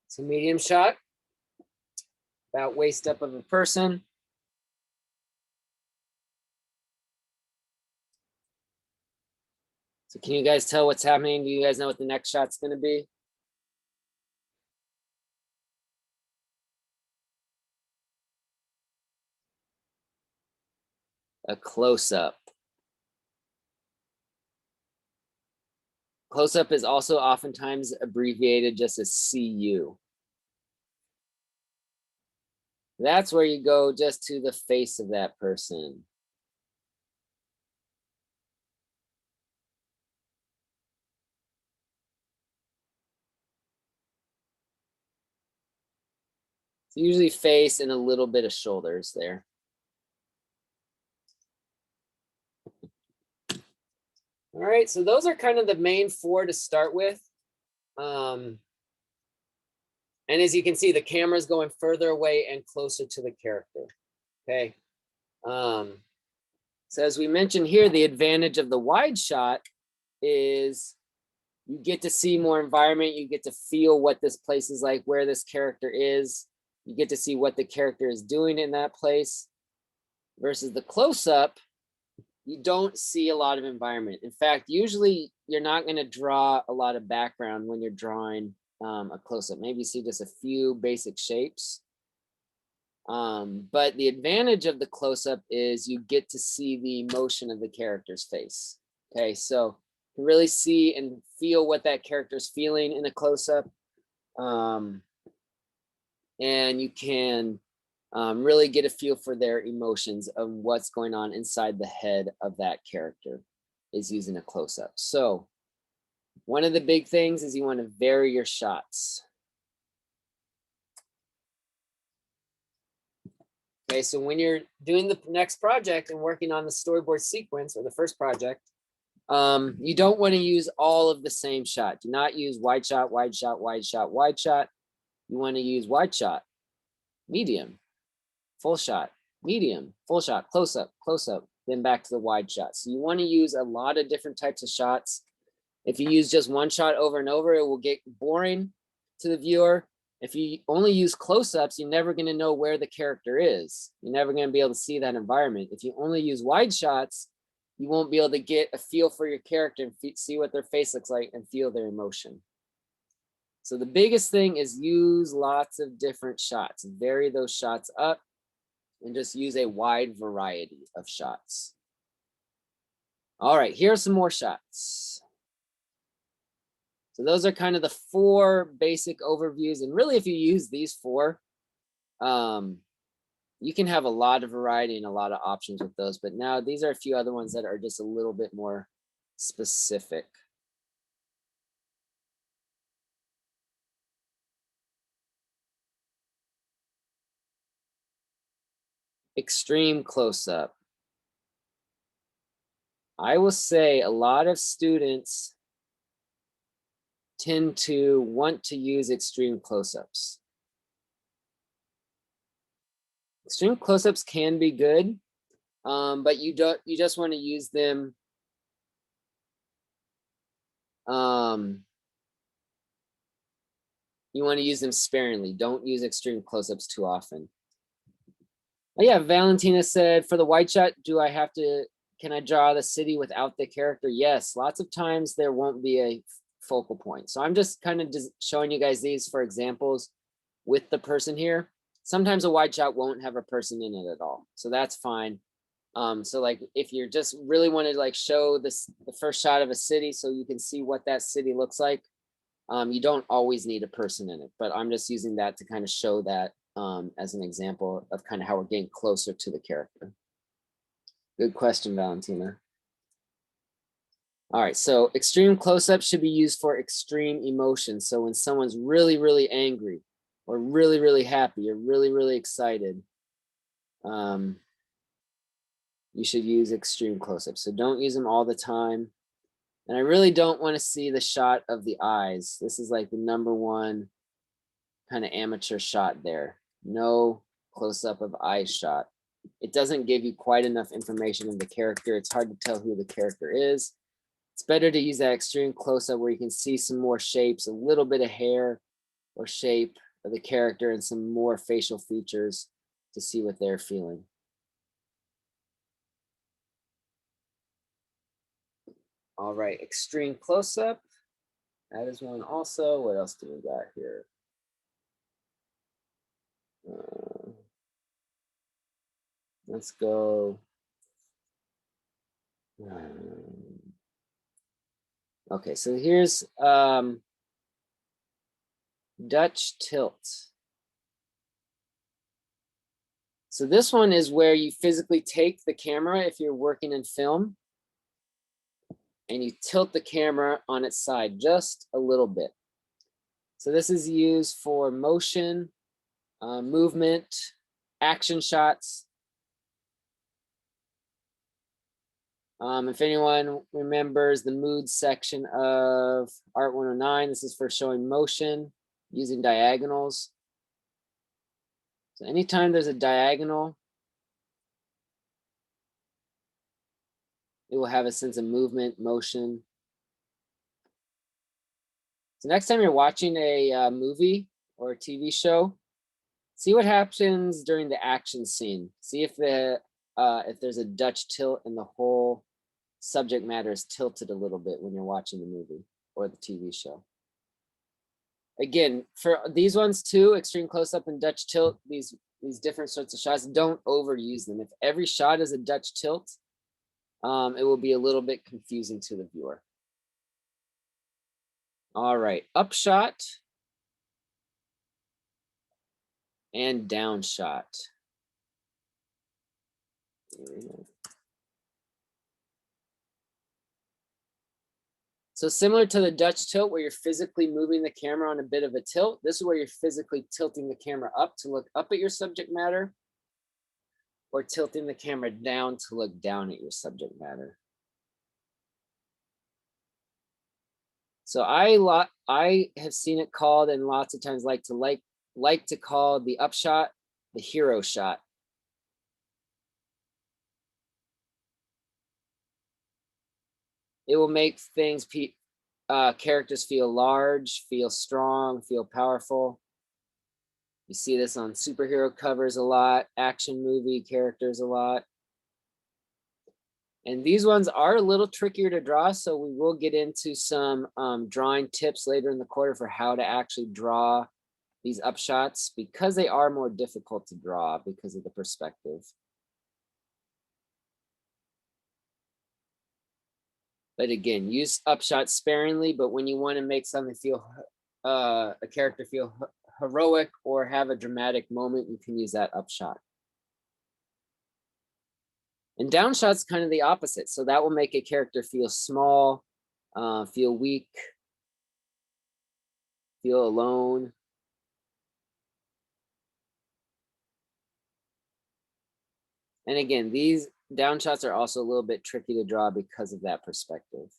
It's a medium shot, about waist up of a person. So can you guys tell what's happening? Do you guys know what the next shot's gonna be? A close-up. Close-up is also oftentimes abbreviated just as CU. That's where you go just to the face of that person. It's usually face and a little bit of shoulders there. All right, so those are kind of the main four to start with. And as you can see, the camera's going further away and closer to the character. Okay. So as we mentioned here, the advantage of the wide shot is you get to see more environment. You get to feel what this place is like, where this character is. You get to see what the character is doing in that place. Versus the close-up, you don't see a lot of environment. In fact, usually you're not going to draw a lot of background when you're drawing a close-up. Maybe you see just a few basic shapes. But the advantage of the close-up is you get to see the emotion of the character's face. Okay, so you really see and feel what that character's feeling in a close-up. And you can really get a feel for their emotions of what's going on inside the head of that character is using a close-up. So one of the big things is you want to vary your shots. Okay, so when you're doing the next project and working on the storyboard sequence or the first project, you don't want to use all of the same shot. Do not use wide shot, wide shot, wide shot, wide shot. You want to use wide shot, medium, full shot, medium, full shot, close up, then back to the wide shot. So you want to use a lot of different types of shots. If you use just one shot over and over, it will get boring to the viewer. If you only use close-ups, you're never going to know where the character is. You're never going to be able to see that environment. If you only use wide shots, you won't be able to get a feel for your character and see what their face looks like and feel their emotion. So the biggest thing is use lots of different shots. Vary those shots up and just use a wide variety of shots. All right, here are some more shots. So those are kind of the four basic overviews. And really, if you use these four, you can have a lot of variety and a lot of options with those, but now these are a few other ones that are just a little bit more specific. Extreme close-up. I will say a lot of students tend to want to use extreme close-ups. Extreme close-ups can be good, but you just want to use them you want to use them sparingly. Don't use extreme close-ups too often. Oh, yeah, Valentina said, for the wide shot, can I draw the city without the character? Yes, lots of times there won't be a focal point. So I'm just kind of showing you guys these for examples with the person here. Sometimes a wide shot won't have a person in it at all. So that's fine. So like if you're just really want to like show the first shot of a city so you can see what that city looks like, you don't always need a person in it, but I'm just using that to kind of show that as an example of kind of how we're getting closer to the character. Good question, Valentina. All right, so extreme close-up should be used for extreme emotion. So when someone's really, really angry or really, really happy or really, really excited, you should use extreme close-up. So don't use them all the time. And I really don't want to see the shot of the eyes. This is like the #1 kind of amateur shot there. No close-up of eye shot. It doesn't give you quite enough information of the character. It's hard to tell who the character is. It's better to use that extreme close-up where you can see some more shapes, a little bit of hair or shape of the character and some more facial features to see what they're feeling. All right, extreme close-up. That is one also. What else do we got here? Let's go. Okay, so here's Dutch tilt. So this one is where you physically take the camera if you're working in film and you tilt the camera on its side just a little bit. So this is used for motion, movement, action shots. If anyone remembers the mood section of Art 109, this is for showing motion using diagonals. So anytime there's a diagonal, it will have a sense of movement, motion. So next time you're watching a movie or a TV show, see what happens during the action scene. See if there's a Dutch tilt and the whole subject matter is tilted a little bit when you're watching the movie or the TV show. Again, for these ones too, extreme close-up and Dutch tilt, these different sorts of shots, don't overuse them. If every shot is a Dutch tilt, it will be a little bit confusing to the viewer. All right, upshot and down shot. So similar to the Dutch tilt where you're physically moving the camera on a bit of a tilt, this is where you're physically tilting the camera up to look up at your subject matter or tilting the camera down to look down at your subject matter. So I have seen it called and lots of times like to call the upshot the hero shot. It will make things, characters feel large, feel strong, feel powerful. You see this on superhero covers a lot, action movie characters a lot. And these ones are a little trickier to draw, so we will get into some drawing tips later in the quarter for how to actually draw these upshots because they are more difficult to draw because of the perspective. But again, use upshots sparingly, but when you want to make something feel, a character feel heroic or have a dramatic moment, you can use that upshot. And down shot's kind of the opposite. So that will make a character feel small, feel weak, feel alone. And again, these down shots are also a little bit tricky to draw because of that perspective.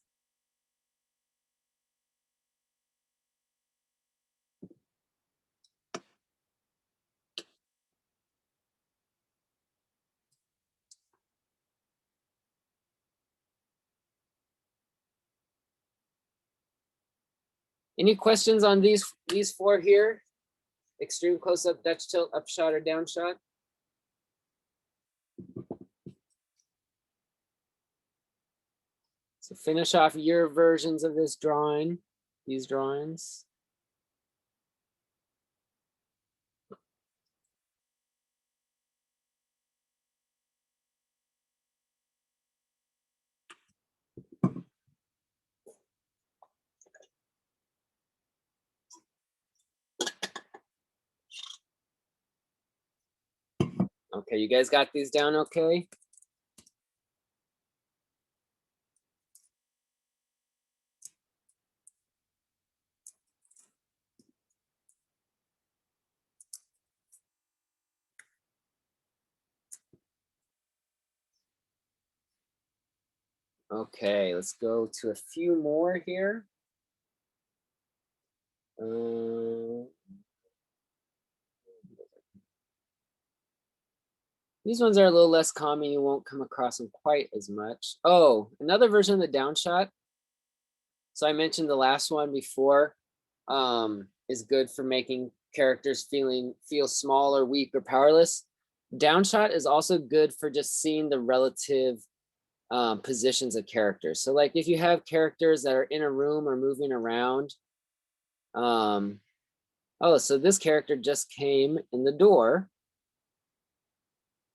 Any questions on these four here? Extreme close-up, Dutch tilt, up shot, or down shot? So finish off your versions of this drawing, these drawings. Okay, you guys got these down okay? Okay, let's go to a few more here. These ones are a little less common. You won't come across them quite as much. Oh, another version of the down shot. So I mentioned the last one before, is good for making characters feel small or weak or powerless. Down shot is also good for just seeing the relative positions of characters. So like if you have characters that are in a room or moving around, oh, so this character just came in the door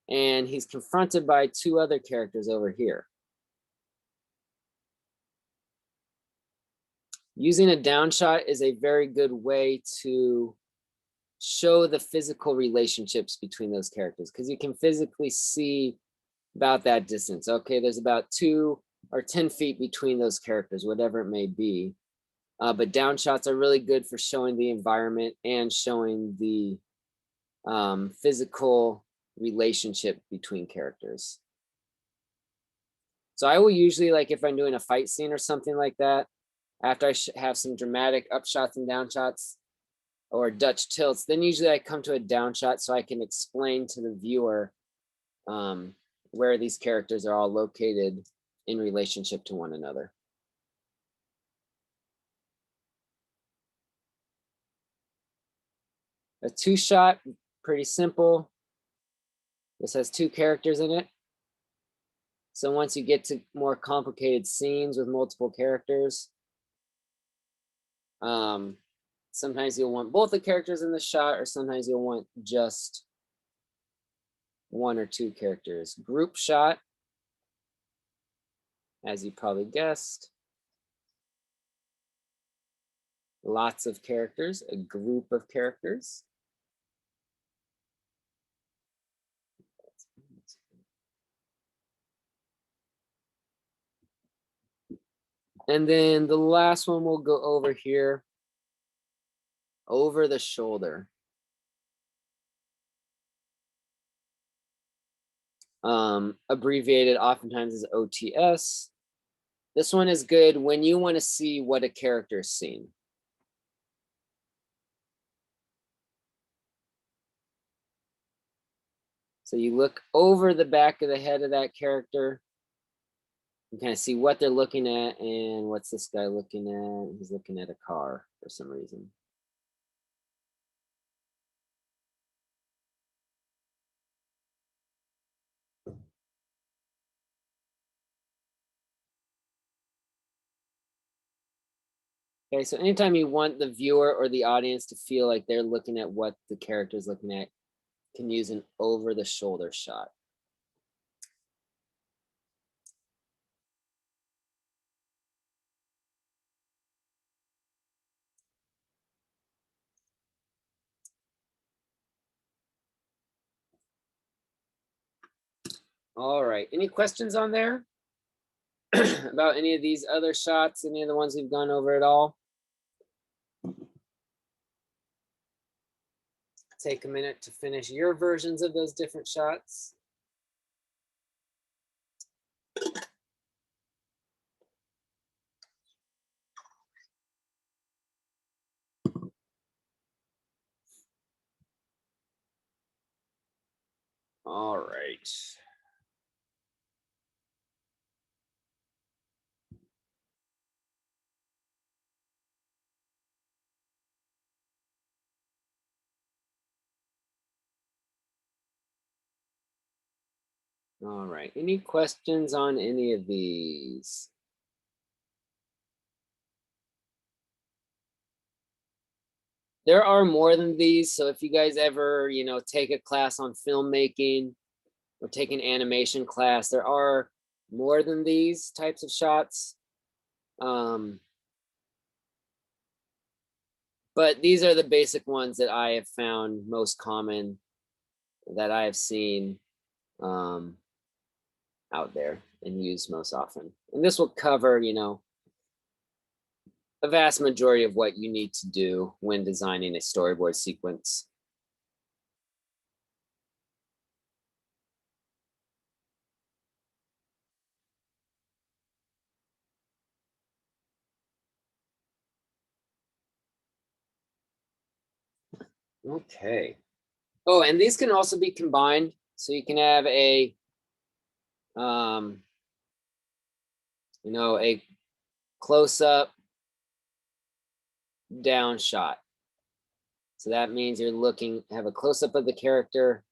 and he's confronted by two other characters over here. Using a down shot is a very good way to show the physical relationships between those characters because you can physically see about that distance. Okay, there's about 2 or 10 feet between those characters, whatever it may be. But down shots are really good for showing the environment and showing the physical relationship between characters. So I will usually, like if I'm doing a fight scene or something like that, after I have some dramatic up shots and down shots or Dutch tilts, then usually I come to a down shot so I can explain to the viewer where these characters are all located in relationship to one another. A two shot, pretty simple. This has 2 characters in it. So once you get to more complicated scenes with multiple characters, sometimes you'll want both the characters in the shot, or sometimes you'll want just 1 or 2 characters. Group shot, as you probably guessed. Lots of characters, a group of characters. And then the last one we'll go over here, over the shoulder. Abbreviated oftentimes as OTS. This one is good when you want to see what a character is seeing. So you look over the back of the head of that character. You kind of see what they're looking at, and what's this guy looking at? He's looking at a car for some reason. Okay, so anytime you want the viewer or the audience to feel like they're looking at what the character is looking at, you can use an over the shoulder shot. All right, any questions on there? About any of these other shots, any of the ones we've gone over at all? Take a minute to finish your versions of those different shots. All right. All right, any questions on any of these? There are more than these, so if you guys ever, take a class on filmmaking or take an animation class, there are more than these types of shots. But these are the basic ones that I have found most common that I have seen out there and used most often. And this will cover, a vast majority of what you need to do when designing a storyboard sequence. Okay. Oh, and these can also be combined. So you can have a a close-up down shot. So that means you're have a close-up of the character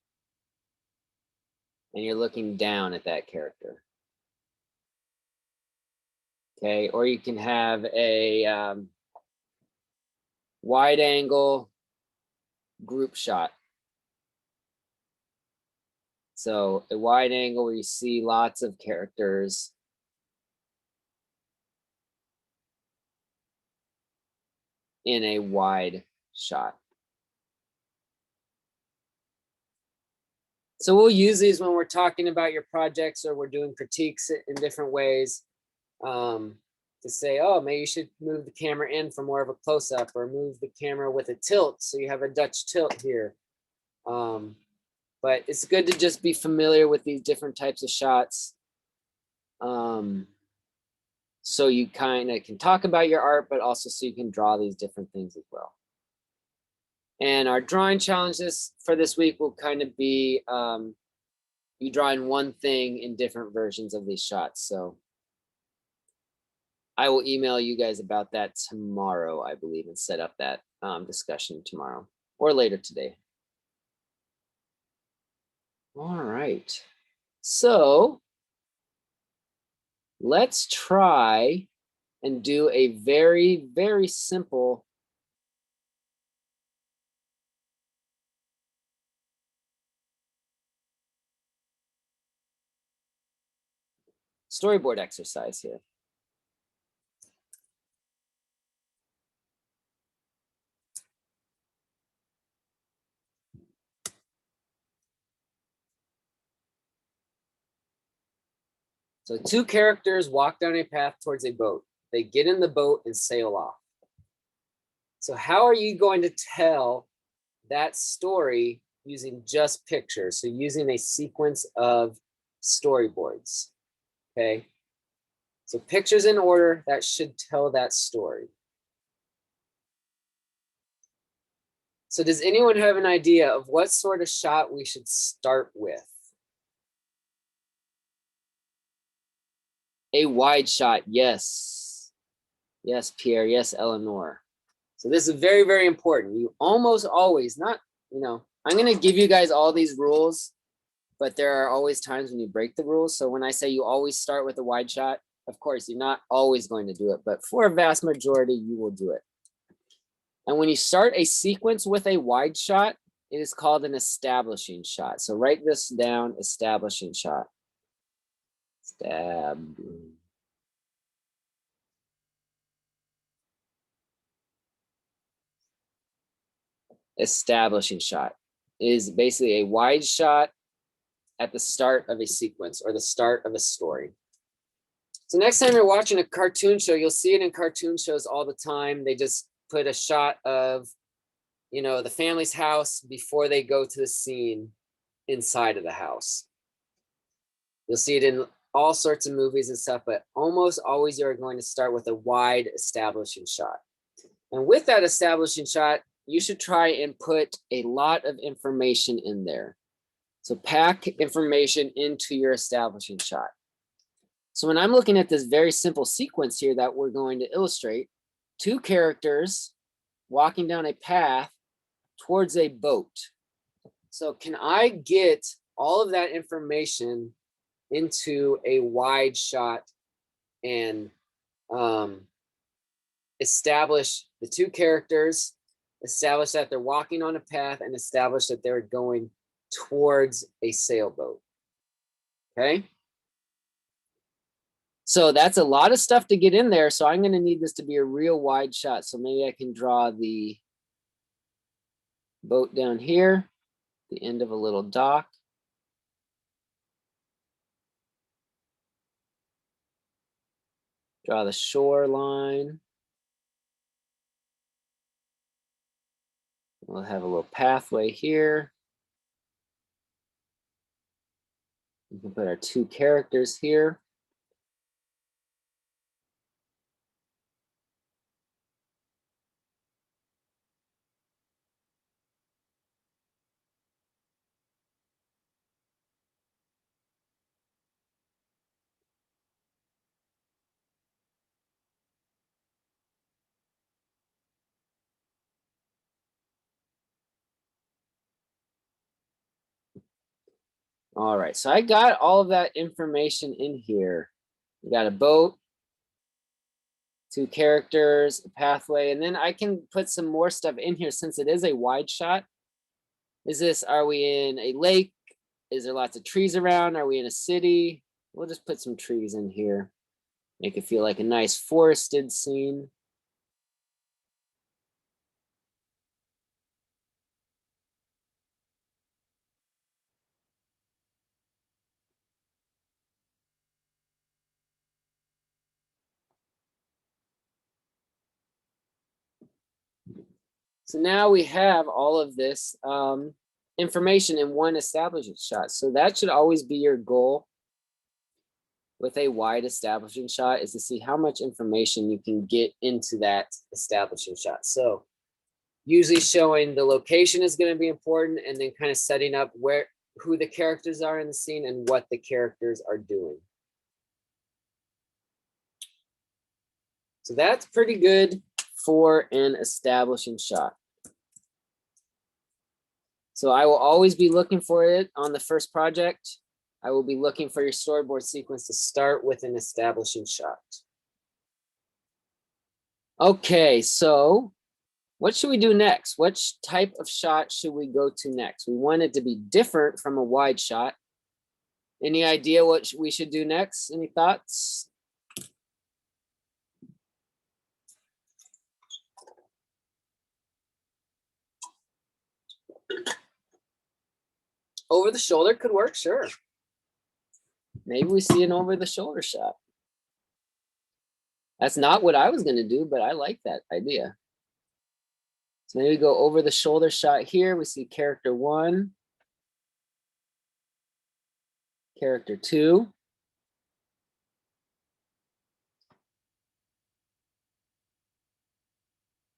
and you're looking down at that character. Okay, or you can have a wide angle group shot. So a wide angle where you see lots of characters in a wide shot. So we'll use these when we're talking about your projects or we're doing critiques in different ways to say, oh, maybe you should move the camera in for more of a close-up or move the camera with a tilt so you have a Dutch tilt here. But it's good to just be familiar with these different types of shots. So you kind of can talk about your art, but also so you can draw these different things as well. And our drawing challenges for this week will kind of be you drawing one thing in different versions of these shots. So I will email you guys about that tomorrow, I believe, and set up that discussion tomorrow or later today. All right. So let's try and do a very, very simple storyboard exercise here. So two characters walk down a path towards a boat. They get in the boat and sail off. So how are you going to tell that story using just pictures? So using a sequence of storyboards, okay? So pictures in order, that should tell that story. So does anyone have an idea of what sort of shot we should start with? A wide shot, yes. Yes, Pierre, yes, Eleanor. So this is very, very important. You almost always, I'm gonna give you guys all these rules, but there are always times when you break the rules. So when I say you always start with a wide shot, of course, you're not always going to do it, but for a vast majority, you will do it. And when you start a sequence with a wide shot, it is called an establishing shot. So write this down, establishing shot. Establishing shot is basically a wide shot at the start of a sequence or the start of a story. So next time you're watching a cartoon show, you'll see it in cartoon shows all the time. They just put a shot of, you know, the family's house before they go to the scene inside of the house. You'll see it in all sorts of movies and stuff, but almost always you're going to start with a wide establishing shot. And with that establishing shot, you should try and put a lot of information in there. So pack information into your establishing shot. So when I'm looking at this very simple sequence here that we're going to illustrate, two characters walking down a path towards a boat. So can I get all of that information into a wide shot and establish the two characters, establish that they're walking on a path, and establish that they're going towards a sailboat? Okay. So that's a lot of stuff to get in there. So I'm going to need this to be a real wide shot. So maybe I can draw the boat down here, the end of a little dock. Draw the shoreline. We'll have a little pathway here. We can put our two characters here. All right, so I got all of that information in here. We got a boat, two characters, a pathway, and then I can put some more stuff in here since it is a wide shot. Are we in a lake? Is there lots of trees around? Are we in a city? We'll just put some trees in here. Make it feel like a nice forested scene. So now we have all of this information in one establishing shot. So that should always be your goal with a wide establishing shot, is to see how much information you can get into that establishing shot. So usually showing the location is going to be important, and then kind of setting up who the characters are in the scene and what the characters are doing. So that's pretty good for an establishing shot. So I will always be looking for it on the first project. I will be looking for your storyboard sequence to start with an establishing shot. Okay, so what should we do next? Which type of shot should we go to next? We want it to be different from a wide shot. Any idea what we should do next? Any thoughts? Over the shoulder could work, sure. Maybe we see an over the shoulder shot. That's not what I was going to do, but I like that idea. So maybe we go over the shoulder shot here. We see character 1, character 2.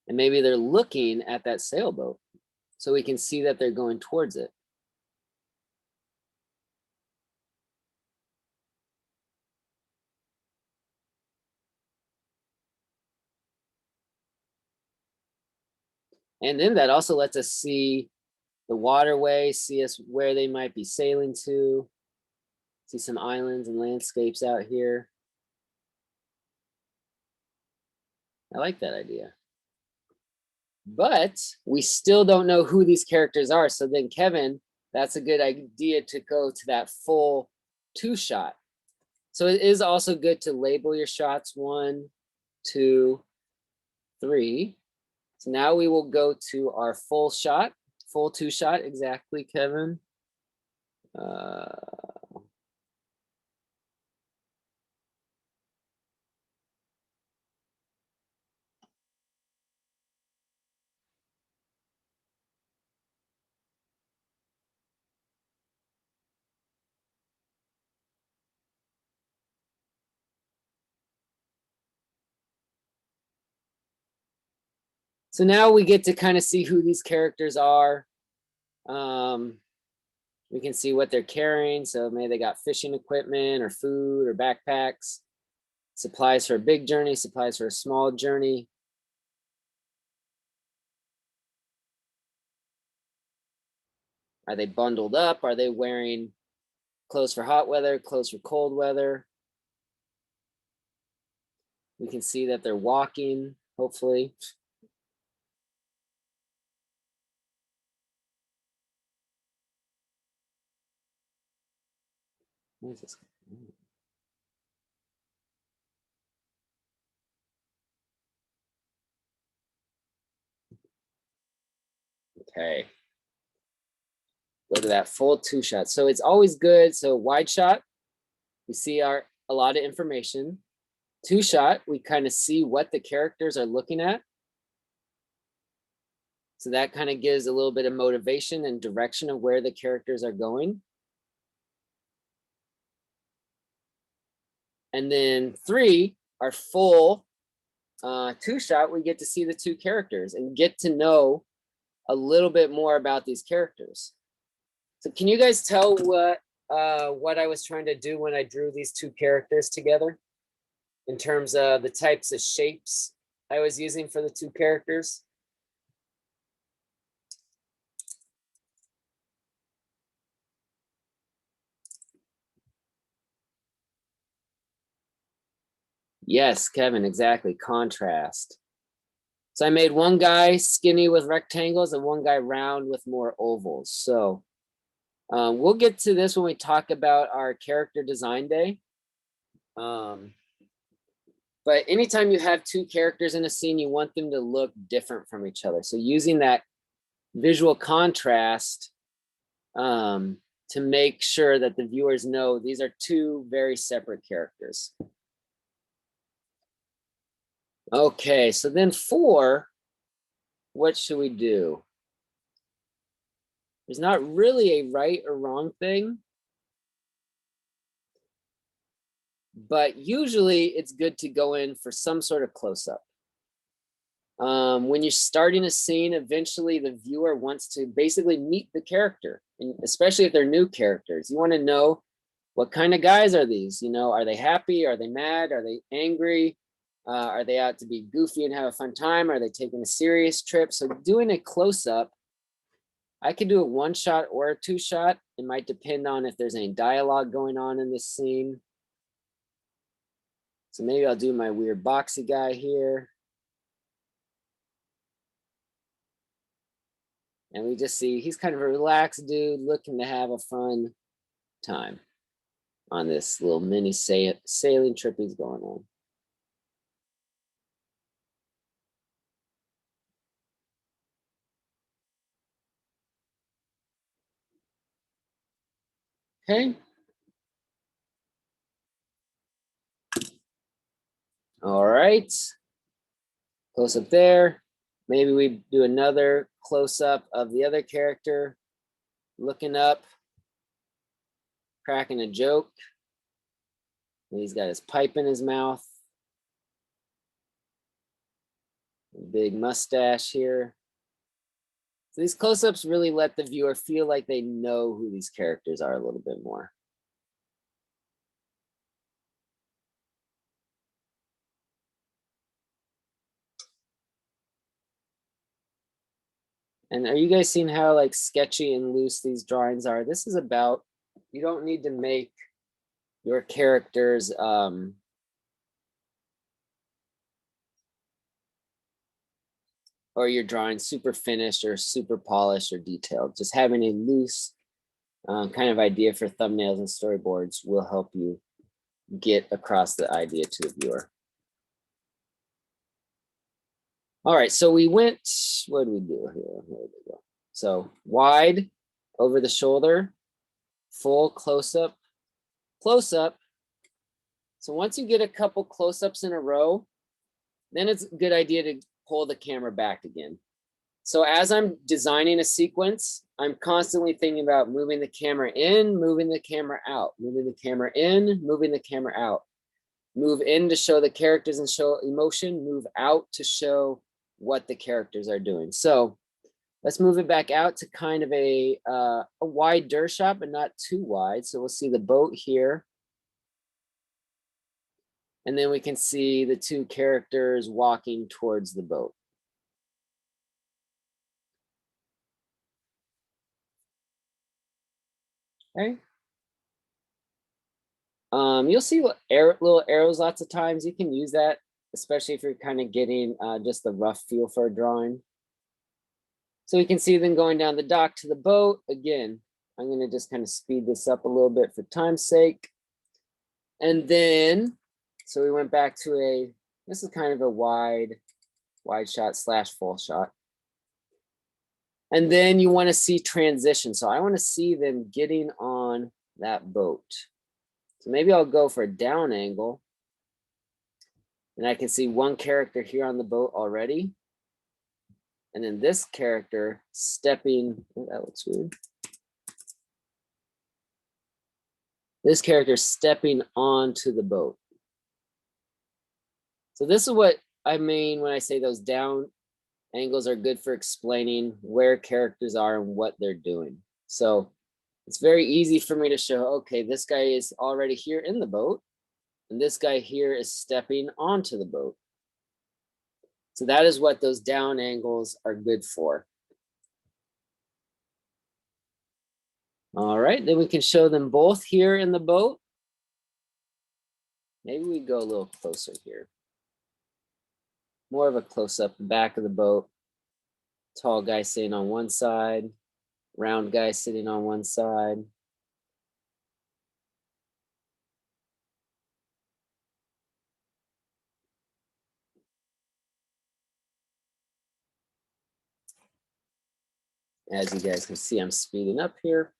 And maybe they're looking at that sailboat, so we can see that they're going towards it. And then that also lets us see the waterway, see us where they might be sailing to, see some islands and landscapes out here. I like that idea. But we still don't know who these characters are. So then, Kevin, that's a good idea to go to that full 2 shot. So it is also good to label your shots 1, 2, 3. So now we will go to our full shot, full 2 shot, exactly, Kevin. So now we get to kind of see who these characters are. We can see what they're carrying. So maybe they got fishing equipment or food or backpacks, supplies for a big journey, supplies for a small journey. Are they bundled up? Are they wearing clothes for hot weather, clothes for cold weather? We can see that they're walking, hopefully. What is this? Okay. Go to that full 2-shot. So it's always good. So wide shot, we see a lot of information. 2-shot, we kind of see what the characters are looking at. So that kind of gives a little bit of motivation and direction of where the characters are going. And then 3, our full 2-shot, we get to see the 2 characters and get to know a little bit more about these characters. So can you guys tell what I was trying to do when I drew these 2 characters together in terms of the types of shapes I was using for the 2 characters? Yes, Kevin, exactly. Contrast. So I made one guy skinny with rectangles and one guy round with more ovals. So we'll get to this when we talk about our character design day. But anytime you have 2 characters in a scene, you want them to look different from each other. So using that visual contrast to make sure that the viewers know these are 2 very separate characters. Okay, so then 4, what should we do? There's not really a right or wrong thing, but usually it's good to go in for some sort of close-up. When you're starting a scene, eventually the viewer wants to basically meet the character, and especially if they're new characters. You want to know what kind of guys are these? You know, are they happy? Are they mad? Are they angry? Are they out to be goofy and have a fun time? Are they taking a serious trip? So doing a close-up, I could do a 1-shot or a 2-shot. It might depend on if there's any dialogue going on in this scene. So maybe I'll do my weird boxy guy here. And we just see he's kind of a relaxed dude looking to have a fun time on this little mini sailing trip he's going on. Okay. All right. Close up there. Maybe we do another close up of the other character looking up, cracking a joke. And he's got his pipe in his mouth. Big mustache here. So these close-ups really let the viewer feel like they know who these characters are a little bit more. And are you guys seeing how like sketchy and loose these drawings are? This is about, you don't need to make your characters or your drawing super finished or super polished or detailed. Just having a loose kind of idea for thumbnails and storyboards will help you get across the idea to the viewer. All right, so we went, what did we do here? Here we go. So wide, over the shoulder, full close-up, close-up. So once you get a couple close-ups in a row, then it's a good idea to pull the camera back again. So as I'm designing a sequence, I'm constantly thinking about moving the camera in, moving the camera out, moving the camera in, moving the camera out. Move in to show the characters and show emotion, move out to show what the characters are doing. So let's move it back out to kind of a wider shot, but not too wide. So we'll see the boat here. And then we can see the two characters walking towards the boat. Okay. You'll see little arrows lots of times. You can use that, especially if you're kind of getting just the rough feel for a drawing. So we can see them going down the dock to the boat. Again, I'm going to just kind of speed this up a little bit for time's sake. And then, so we went back to this is kind of a wide shot / full shot. And then you want to see transition. So I want to see them getting on that boat. So maybe I'll go for a down angle. And I can see one character here on the boat already. And then this character stepping, oh, that looks weird. This character stepping onto the boat. So this is what I mean when I say those down angles are good for explaining where characters are and what they're doing. So it's very easy for me to show, okay, this guy is already here in the boat, and this guy here is stepping onto the boat. So that is what those down angles are good for. All right, then we can show them both here in the boat. Maybe we go a little closer here. More of a close-up, back of the boat. Tall guy sitting on one side, round guy sitting on one side. As you guys can see, I'm speeding up here.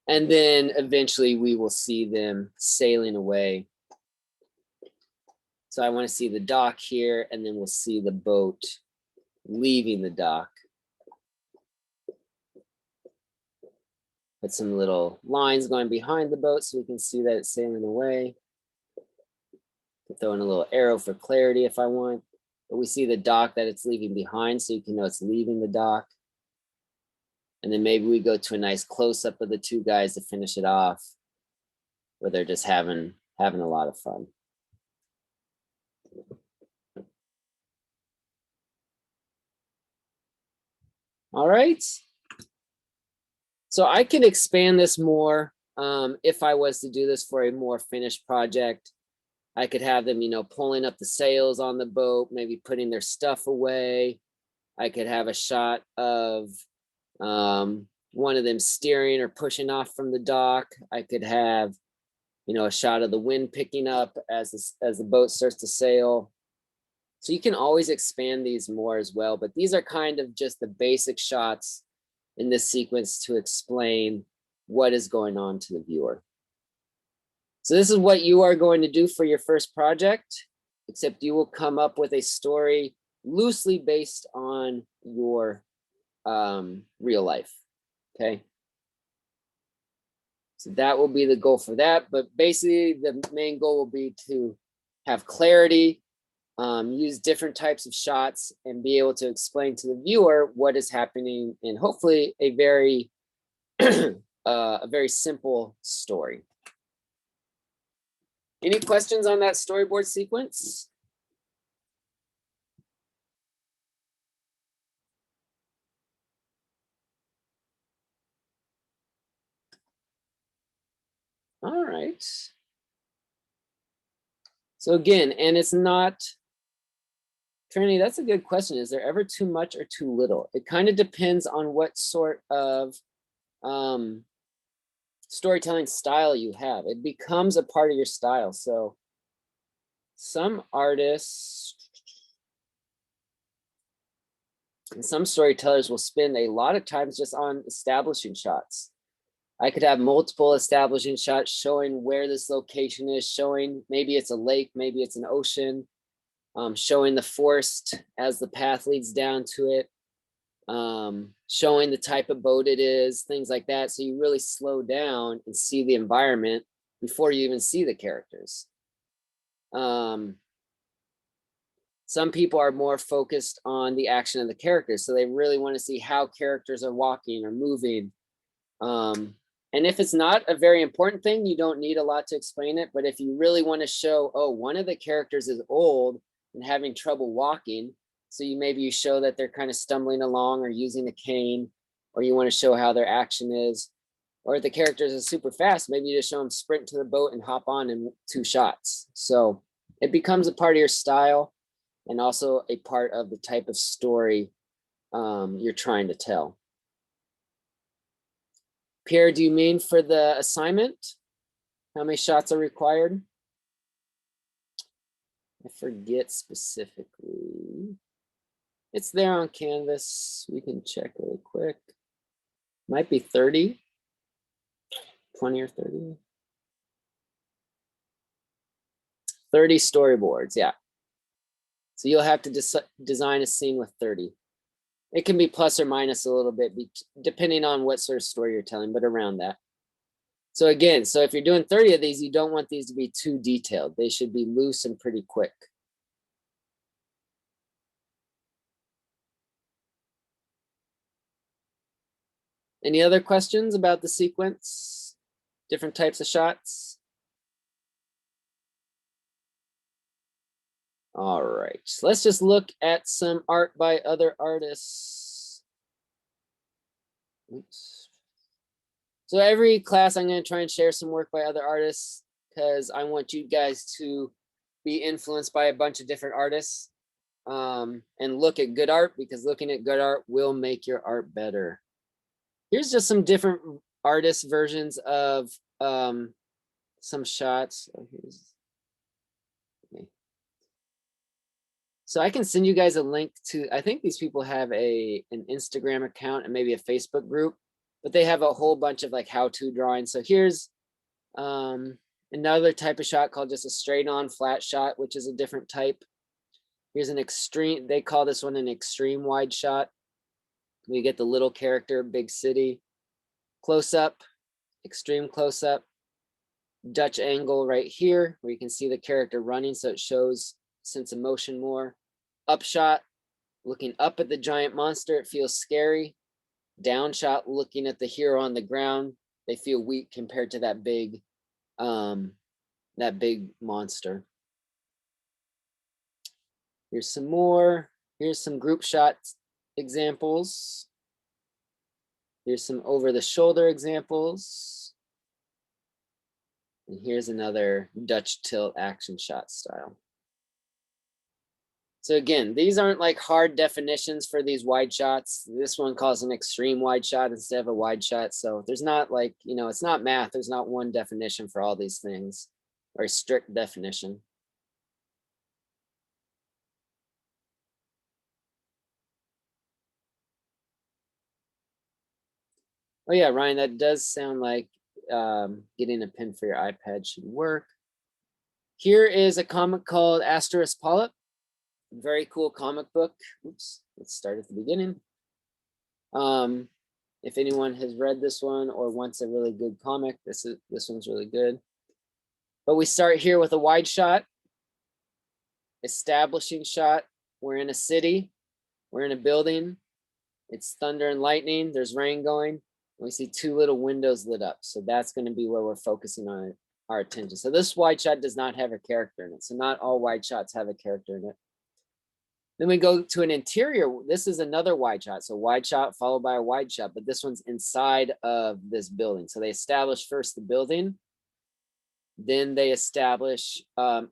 And then eventually we will see them sailing away. So I want to see the dock here, and then we'll see the boat leaving the dock. Put some little lines going behind the boat so we can see that it's sailing away. Throw in a little arrow for clarity if I want. But we see the dock that it's leaving behind, so you can know it's leaving the dock. And then maybe we go to a nice close-up of the two guys to finish it off, where they're just having a lot of fun. All right. So I can expand this more if I was to do this for a more finished project. I could have them, pulling up the sails on the boat, maybe putting their stuff away. I could have a shot of one of them steering or pushing off from the dock. I could have, a shot of the wind picking up as the boat starts to sail. So you can always expand these more as well, but these are kind of just the basic shots in this sequence to explain what is going on to the viewer. So this is what you are going to do for your first project, except you will come up with a story loosely based on your real life, okay? So that will be the goal for that, but basically the main goal will be to have clarity, use different types of shots, and be able to explain to the viewer what is happening in hopefully a very a very simple story. Any questions on that storyboard sequence? All right. So again, and it's not, Trinity, that's a good question. Is there ever too much or too little? It kind of depends on what sort of storytelling style you have. It becomes a part of your style. So some artists and some storytellers will spend a lot of times just on establishing shots. I could have multiple establishing shots showing where this location is, showing maybe it's a lake, maybe it's an ocean, showing the forest as the path leads down to it, showing the type of boat it is, things like that. So you really slow down and see the environment before you even see the characters. Some people are more focused on the action of the characters, so they really want to see how characters are walking or moving. And if it's not a very important thing, you don't need a lot to explain it. But if you really want to show, oh, one of the characters is old and having trouble walking, so you show that they're kind of stumbling along or using a cane, or you want to show how their action is. Or if the characters are super fast, maybe you just show them sprint to the boat and hop on in 2 shots. So it becomes a part of your style and also a part of the type of story you're trying to tell. Pierre, do you mean for the assignment? How many shots are required? I forget specifically. It's there on Canvas. We can check really quick. Might be 30, 20 or 30. 30 storyboards, yeah. So you'll have to design a scene with 30. It can be plus or minus a little bit, depending on what sort of story you're telling, but around that. So again, so if you're doing 30 of these, you don't want these to be too detailed. They should be loose and pretty quick. Any other questions about the sequence? Different types of shots? All right, so let's just look at some art by other artists. Oops. So every class, I'm going to try and share some work by other artists because I want you guys to be influenced by a bunch of different artists and look at good art, because looking at good art will make your art better. Here's just some different artist versions of some shots. Oh, okay. So I can send you guys a link to, I think these people have an Instagram account and maybe a Facebook group, but they have a whole bunch of like how-to drawings. So here's another type of shot called just a straight on flat shot, which is a different type. Here's an extreme, they call this one an extreme wide shot. We get the little character, big city, close up, extreme close up, Dutch angle right here, where you can see the character running, so it shows sense of motion more. Up shot, looking up at the giant monster, it feels scary. Down shot, looking at the hero on the ground, they feel weak compared to that big monster. Here's some more. Here's some group shot examples. Here's some over the shoulder examples. And here's another Dutch tilt action shot style. So again, these aren't like hard definitions for these wide shots. This one calls an extreme wide shot instead of a wide shot. So there's not like, you know, it's not math. There's not one definition for all these things, or a strict definition. Oh yeah, Ryan, that does sound like getting a pin for your iPad should work. Here is a comic called Asteris Polyp. Very cool comic book. Oops, let's start at the beginning. If anyone has read this one or wants a really good comic, this one's really good. But we start here with a wide shot, establishing shot. We're in a city, we're in a building. It's thunder and lightning. There's rain going. We see 2 little windows lit up. So that's going to be where we're focusing on our attention. So this wide shot does not have a character in it. So not all wide shots have a character in it. Then we go to an interior. This is another wide shot. So wide shot followed by a wide shot, but this one's inside of this building. So they establish first the building, then they establish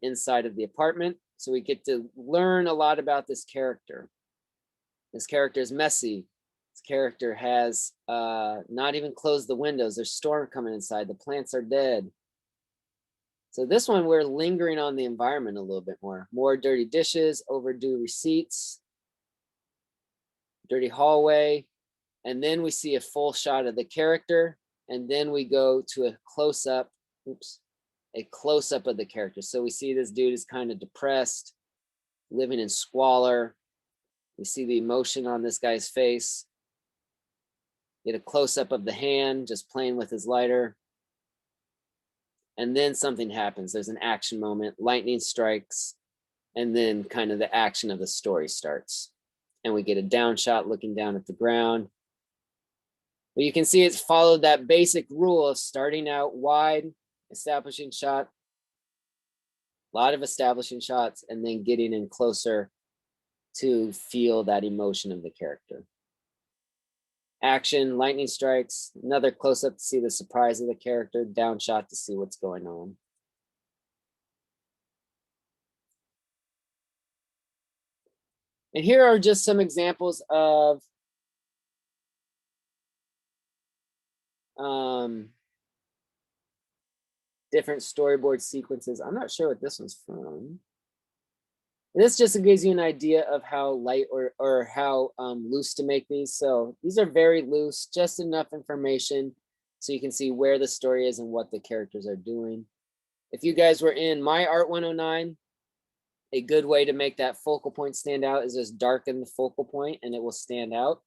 inside of the apartment. So we get to learn a lot about this character. This character is messy. This character has not even closed the windows. There's storm coming inside. The plants are dead. So this one, we're lingering on the environment a little bit more. More dirty dishes, overdue receipts, dirty hallway. And then we see a full shot of the character. And then we go to a close-up, a close-up of the character. So we see this dude is kind of depressed, living in squalor. We see the emotion on this guy's face. Get a close-up of the hand, just playing with his lighter. and then something happens. There's an action moment, lightning strikes, and then kind of the action of the story starts. And we get a down shot looking down at the ground. But you can see it's followed that basic rule of starting out wide, establishing shot, a lot of establishing shots, and then getting in closer to feel that emotion of the character. Action, lightning strikes, another close up to see the surprise of the character, down shot to see what's going on. And here are just some examples of different storyboard sequences. I'm not sure what this one's from. This just gives you an idea of how light or how loose to make these. So these are very loose, just enough information so you can see where the story is and what the characters are doing. If you guys were in My Art 109, a good way to make that focal point stand out is just darken the focal point and it will stand out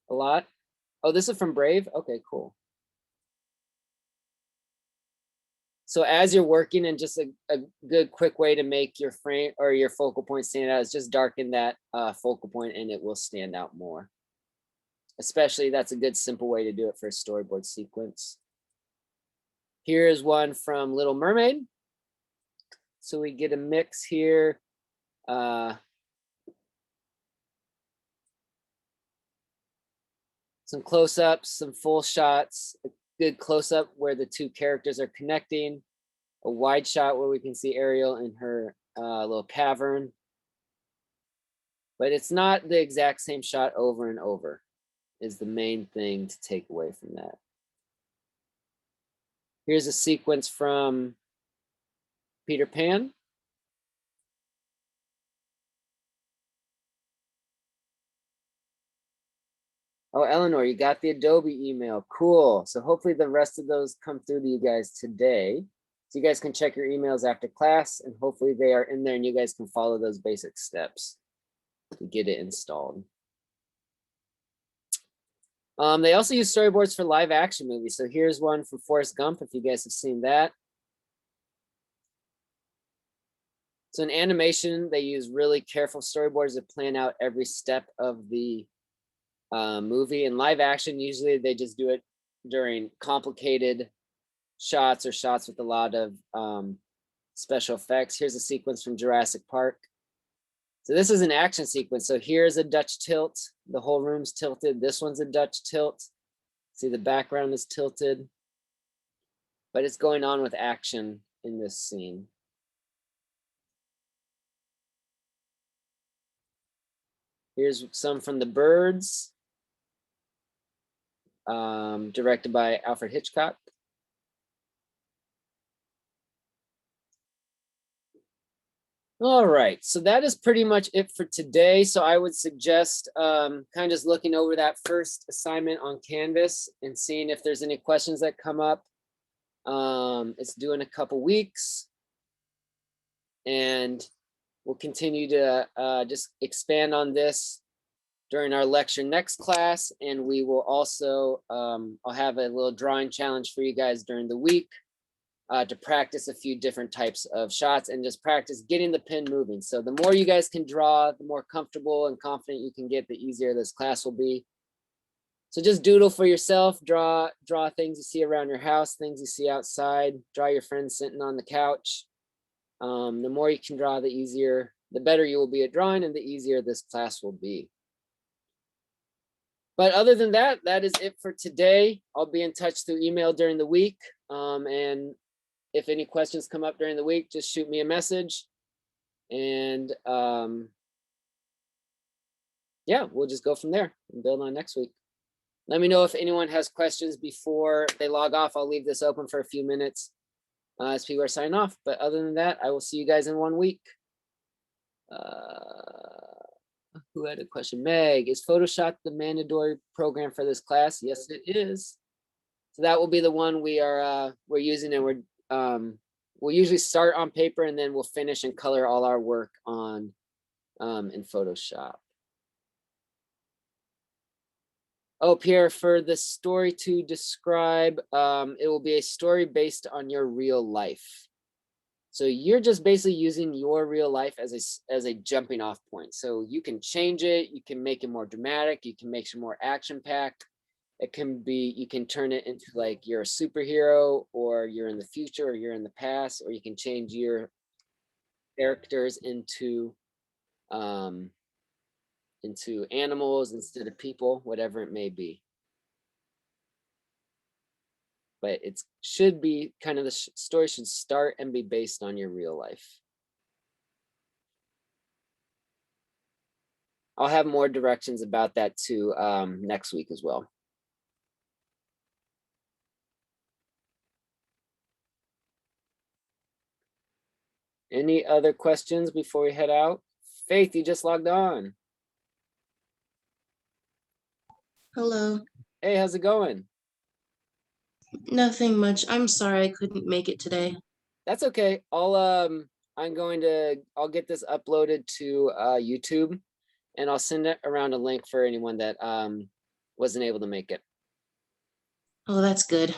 a lot. Oh, this is from Brave? Okay, cool. So as you're working, and just a good quick way to make your frame or your focal point stand out is just darken that focal point and it will stand out more. Especially that's a good simple way to do it for a storyboard sequence. Here is one from Little Mermaid. So we get a mix here. Some close-ups, some full shots, a good close-up where the two characters are connecting, a wide shot where we can see Ariel in her little cavern. But it's not the exact same shot over and over, is the main thing to take away from that. Here's a sequence from Peter Pan. Oh, Eleanor, you got the Adobe email. Cool. So hopefully the rest of those come through to you guys today. So you guys can check your emails after class and hopefully they are in there and you guys can follow those basic steps to get it installed. They also use storyboards for live action movies. So here's one from Forrest Gump, if you guys have seen that. So in animation, they use really careful storyboards to plan out every step of the movie. In live action, usually they just do it during complicated shots or shots with a lot of special effects. Here's a sequence from Jurassic Park. So this is an action sequence. So here's a Dutch tilt. The whole room's tilted. This one's a Dutch tilt. See, the background is tilted. But it's going on with action in this scene. Here's some from The Birds, directed by Alfred Hitchcock. All right, so that is pretty much it for today. So I would suggest kind of just looking over that first assignment on Canvas and seeing if there's any questions that come up. It's due in a couple weeks. And we'll continue to just expand on this during our lecture next class. And we will also, I'll have a little drawing challenge for you guys during the week. To practice a few different types of shots and just practice getting the pen moving. So the more you guys can draw, the more comfortable and confident you can get, the easier this class will be. So just doodle for yourself, draw things you see around your house, things you see outside, draw your friends sitting on the couch. The more you can draw, the easier, the better you will be at drawing and the easier this class will be. But other than that, that is it for today. I'll be in touch through email during the week. And if any questions come up during the week, just shoot me a message. And yeah, we'll just go from there and build on next week. Let me know if anyone has questions before they log off. I'll leave this open for a few minutes as people are signing off. But other than that, I will see you guys in 1 week. Who had a question? Meg, is Photoshop the mandatory program for this class? Yes, it is. So that will be the one we're using, and we'll usually start on paper and then we'll finish and color all our work on in Photoshop. Oh, Pierre, for the story to describe, it will be a story based on your real life. So you're just basically using your real life as a jumping off point. So you can change it, you can make it more dramatic, you can make it more action packed. It can be, you can turn it into like you're a superhero, or you're in the future, or you're in the past, or you can change your characters um into animals instead of people, whatever it may be. But it should be kind of the story should start and be based on your real life. I'll have more directions about that too next week as well. Any other questions before we head out? Faith, you just logged on. Hello. Hey, how's it going? Nothing much. I'm sorry I couldn't make it today. That's okay. I'll get this uploaded to YouTube, and I'll send it around a link for anyone that wasn't able to make it. Oh, that's good.